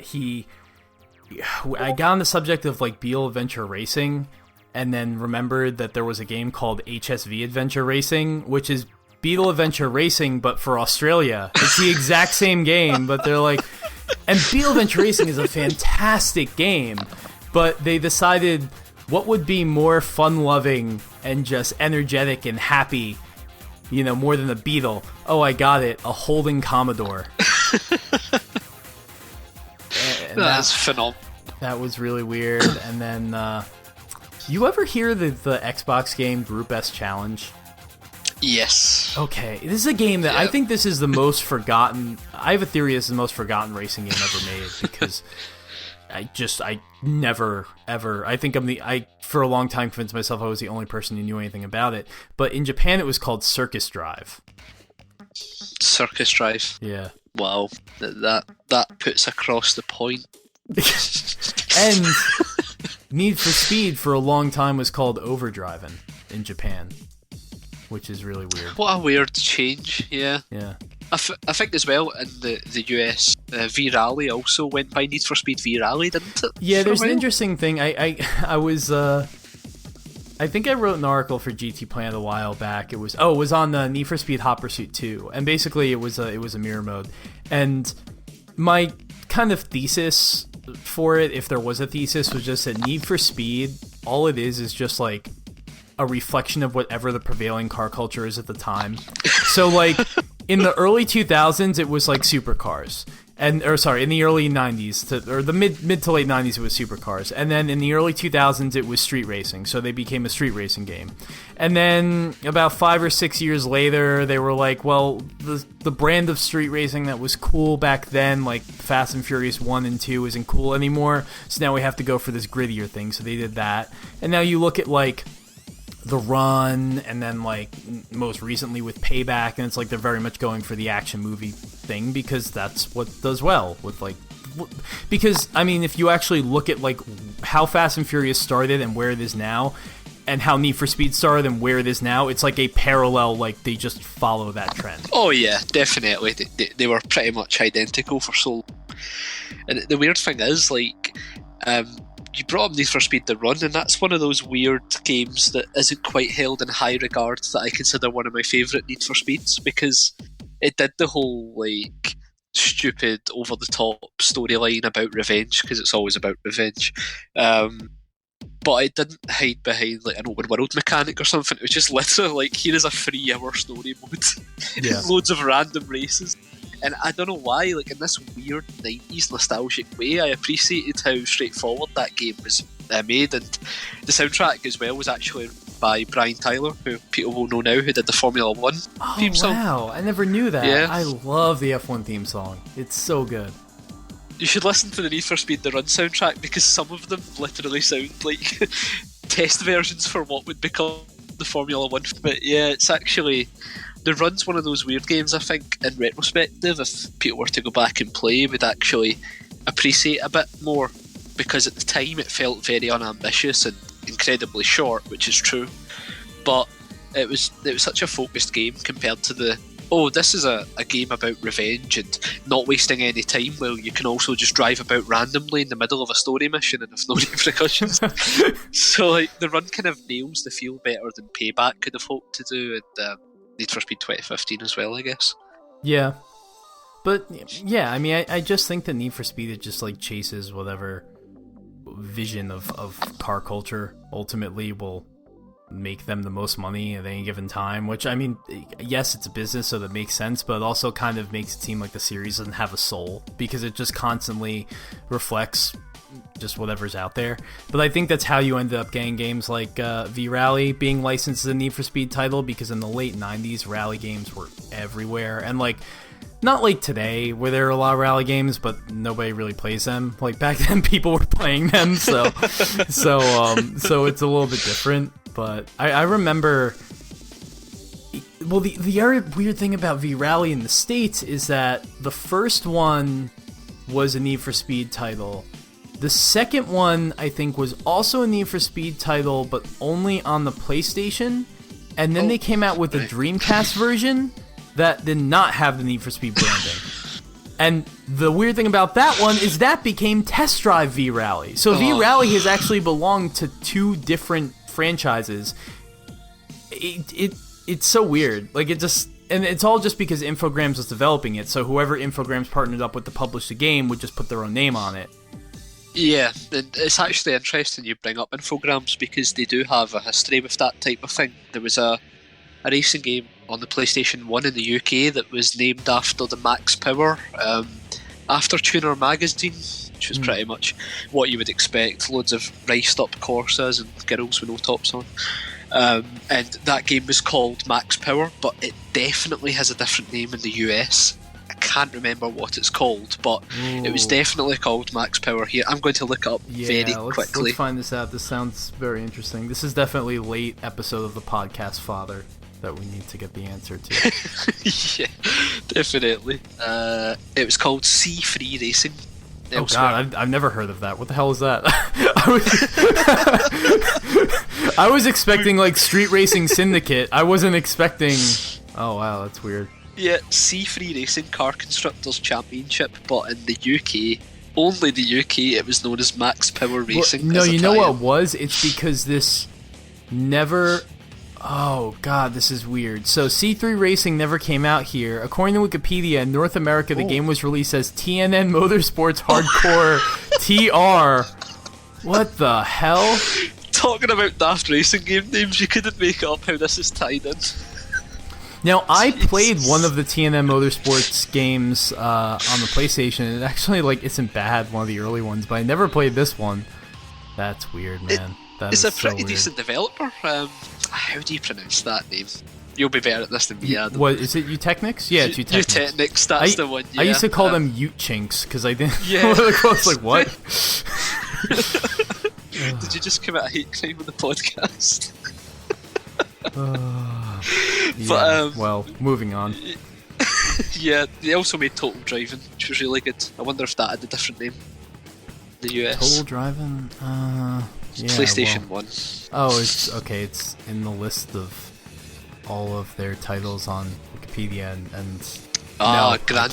got on the subject of like Beetle Adventure Racing, and then remembered that there was a game called HSV Adventure Racing, which is Beetle Adventure Racing, but for Australia. It's the exact same game, but they're like... And Beetle Adventure Racing is a fantastic game, but they decided what would be more fun-loving and just energetic and happy, you know, more than a Beetle. Oh, I got it. A Holding Commodore. That's phenomenal. That was really weird. And then... you ever hear the Xbox game Group S Challenge? Yes. Okay, this is a game that I think this is the most forgotten. I have a theory this is the most forgotten racing game ever made, because I never ever. I think I for a long time convinced myself I was the only person who knew anything about it. But in Japan, it was called Circus Drive. Circus Drive. Yeah. Wow, that puts across the point. And Need for Speed for a long time was called Overdriving in Japan, which is really weird. What a weird change, yeah. Yeah. I think as well in the US, V-Rally also went by Need for Speed V-Rally, didn't it? Yeah, there's an interesting thing. I was I think I wrote an article for GT Planet a while back. It was on Need for Speed Hot Pursuit 2, and basically it was a mirror mode. And my kind of thesis for it, if there was a thesis, was just that Need for Speed, all it is just like a reflection of whatever the prevailing car culture is at the time. So like in the early 2000s, it was like supercars. In the early 90s, or the mid to late 90s, it was supercars. And then in the early 2000s, it was street racing. So they became a street racing game. And then about 5 or 6 years later, they were like, well, the brand of street racing that was cool back then, like Fast and Furious 1 and 2, isn't cool anymore. So now we have to go for this grittier thing. So they did that. And now you look at like The Run, and then like most recently with Payback, and it's like they're very much going for the action movie thing, because that's what does well with like, because I mean, if you actually look at like how Fast and Furious started and where it is now, and how Need for Speed started and where it is now, it's like a parallel, like they just follow that trend. Oh yeah, definitely. They were pretty much identical for so long. And the weird thing is, like, you brought up Need for Speed The Run, and that's one of those weird games that isn't quite held in high regard that I consider one of my favourite Need for Speeds, because it did the whole, like, stupid, over-the-top storyline about revenge, because it's always about revenge. But it didn't hide behind, like, an open world mechanic or something. It was just literally, like, here is a 3-hour story mode. Yeah. Loads of random races. And I don't know why, like, in this weird 90s nostalgic way, I appreciated how straightforward that game was made. And the soundtrack as well was actually by Brian Tyler, who people will know now, who did the Formula 1 theme song. Wow, I never knew that. Yeah. I love the F1 theme song. It's so good. You should listen to the Need for Speed The Run soundtrack, because some of them literally sound like test versions for what would become the Formula 1. But yeah, it's actually... The Run's one of those weird games, I think, in retrospective, if people were to go back and play, would actually appreciate a bit more, because at the time it felt very unambitious and incredibly short, which is true. But it was such a focused game compared to the, oh, this is a game about revenge and not wasting any time. Well, you can also just drive about randomly in the middle of a story mission and have no repercussions. So, like, The Run kind of nails the feel better than Payback could have hoped to do, and Need for Speed 2015 as well, I guess. Yeah. But, yeah, I mean, I just think that Need for Speed, it just, like, chases whatever vision of car culture ultimately will make them the most money at any given time, which, I mean, yes, it's a business, so that makes sense, but it also kind of makes it seem like the series doesn't have a soul, because it just constantly reflects just whatever's out there. But I think that's how you ended up getting games like V-Rally being licensed as a Need for Speed title, because in the late 90s, rally games were everywhere, and, like, not like today, where there are a lot of rally games, but nobody really plays them. Like, back then, people were playing them, so it's a little bit different. But I remember... Well, the other weird thing about V-Rally in the States is that the first one was a Need for Speed title. The second one, I think, was also a Need for Speed title, but only on the PlayStation. And then they came out with the Dreamcast version that did not have the Need for Speed branding. And the weird thing about that one is that became Test Drive V-Rally. So V-Rally has actually belonged to two different franchises. It's so weird. Like, it just... And it's all just because Infogrames was developing it, so whoever Infogrames partnered up with to publish the game would just put their own name on it. Yeah, and it's actually interesting you bring up Infogrames, because they do have a history with that type of thing. There was a racing game on the PlayStation 1 in the UK that was named after the Max Power After Tuner magazine, which was pretty much what you would expect. Loads of riced up Corsas and girls with no tops on. And that game was called Max Power, but it definitely has a different name in the US. I can't remember what it's called, but it was definitely called Max Power here. I'm going to look it up very quickly. Let's find this out. This sounds very interesting. This is definitely late episode of the podcast fodder that we need to get the answer to. Yeah, definitely. It was called C3 Racing. Oh god, I've never heard of that. What the hell is that? I was expecting, like, Street Racing Syndicate. I wasn't expecting... Oh wow, that's weird. Yeah, C3 Racing Car Constructors Championship, but in the UK, only the UK, it was known as Max Power Racing. Well, no, you know what it was? It's because this never... Oh god, this is weird. So C3 Racing never came out here. According to Wikipedia, in North America, the game was released as TNN Motorsports Hardcore TR. What the hell? Talking about daft racing game names, you couldn't make up how this is tied in. Now, I played one of the TNN Motorsports games on the PlayStation, and it actually, like, isn't bad, one of the early ones, but I never played this one. That's weird, man. It's a pretty decent developer. How do you pronounce that name? You'll be better at this than me, Adam. What, is it Eutechnyx? Yeah, it's Eutechnyx. Eutechnyx, that's the one, yeah. I used to call them Eutechinks, because I didn't... Yeah. I was like, what? Did you just commit a hate crime on the podcast? Yeah, but, well, moving on. Yeah, they also made Total Driving, which was really good. I wonder if that had a different name in the US. Total Driving? Yeah, PlayStation 1. Oh, it's okay. It's in the list of all of their titles on Wikipedia, and no, Gran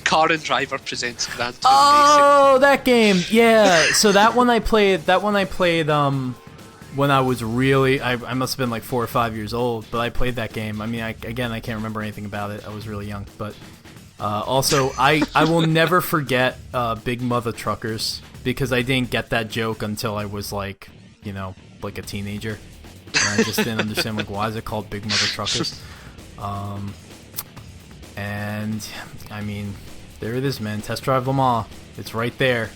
Car and Driver presents Gran Turismo Oh, that game. Yeah. So that one I played. When I was really, I must have been like 4 or 5 years old. But I played that game. I mean, I can't remember anything about it. I was really young. But also, I will never forget Big Mother Truckers, because I didn't get that joke until I was like, like a teenager. And I just didn't understand, like, why is it called Big Mother Truckers? And I mean, there it is, man. Test Drive Le Mans. It's right there.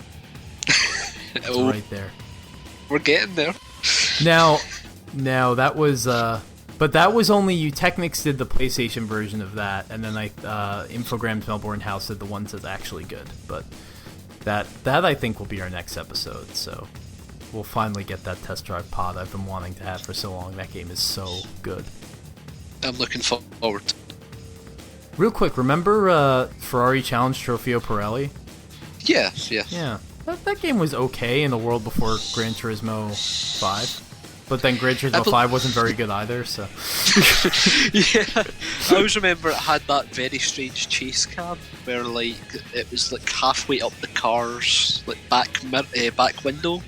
It's right there. We're getting there. Now that was, but that was only Eutechnyx did the PlayStation version of that, and then Infogrames Melbourne House did the ones that's actually good. But that I think will be our next episode. So we'll finally get that test drive pod I've been wanting to have for so long. That game is so good. I'm looking forward. Real quick, remember Ferrari Challenge Trofeo Pirelli? Yeah. Yeah. That game was okay in the world before Gran Turismo 5. But then Gran Turismo 5 wasn't very good either, so... Yeah. I always remember it had that very strange chase cam where, like, it was, like, halfway up the car's, like, back window.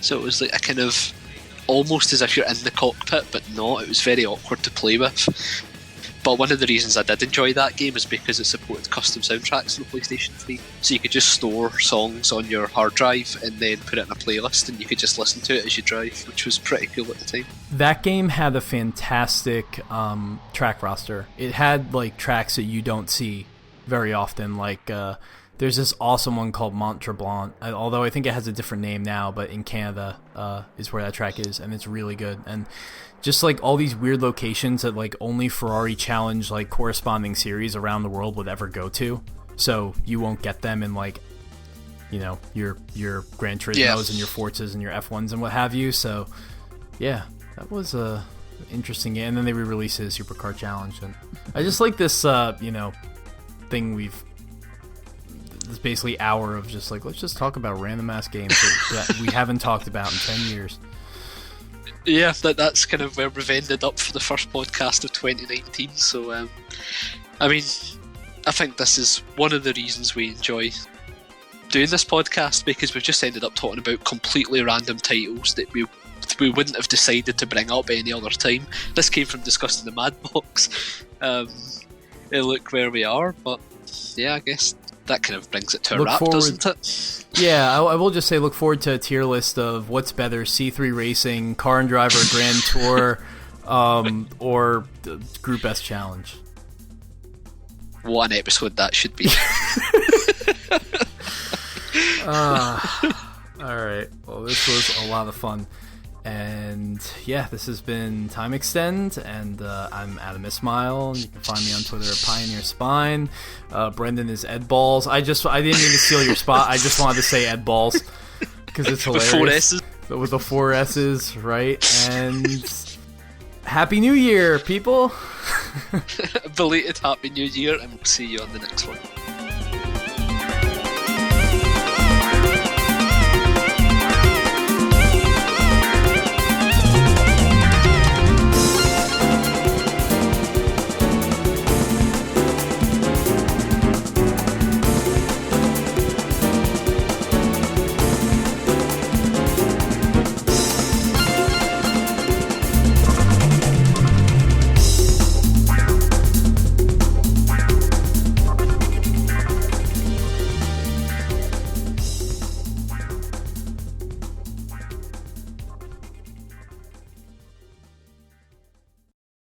So it was, like, a kind of... almost as if you're in the cockpit, but not. It was very awkward to play with. But one of the reasons I did enjoy that game is because it supported custom soundtracks on the PlayStation 3. So you could just store songs on your hard drive and then put it in a playlist, and you could just listen to it as you drive, which was pretty cool at the time. That game had a fantastic track roster. It had like tracks that you don't see very often. Like there's this awesome one called Mont Tremblant, although I think it has a different name now, but in Canada is where that track is, and it's really good. And just like all these weird locations that like only Ferrari Challenge like corresponding series around the world would ever go to. So you won't get them in like, your Gran Turismos and your Forzas and your F1s and what have you. So yeah, that was a interesting game. And then they re-released it as Supercar Challenge, and I just like this thing this basically hour of just like, let's just talk about random ass games that we haven't talked about in 10 years. Yeah, that's kind of where we've ended up for the first podcast of 2019. So, I mean, I think this is one of the reasons we enjoy doing this podcast, because we've just ended up talking about completely random titles that we wouldn't have decided to bring up any other time. This came from discussing the Mad Box. Look where we are, but yeah, I guess that kind of brings it to a wrap, doesn't it? Yeah, I will just say look forward to a tier list of what's better, C3 Racing, Car and Driver Grand Tour, or Group S Challenge. What an episode that should be. Alright, well this was a lot of fun. And yeah, this has been Time Extend, and I'm Adam Ismail. You can find me on Twitter at Pioneer Spine. Brendan is Ed Balls. I didn't mean to steal your spot. I just wanted to say Ed Balls because it's hilarious. With 4 S's. With the 4 S's, right? And Happy New Year, people! Belated Happy New Year, and we'll see you on the next one.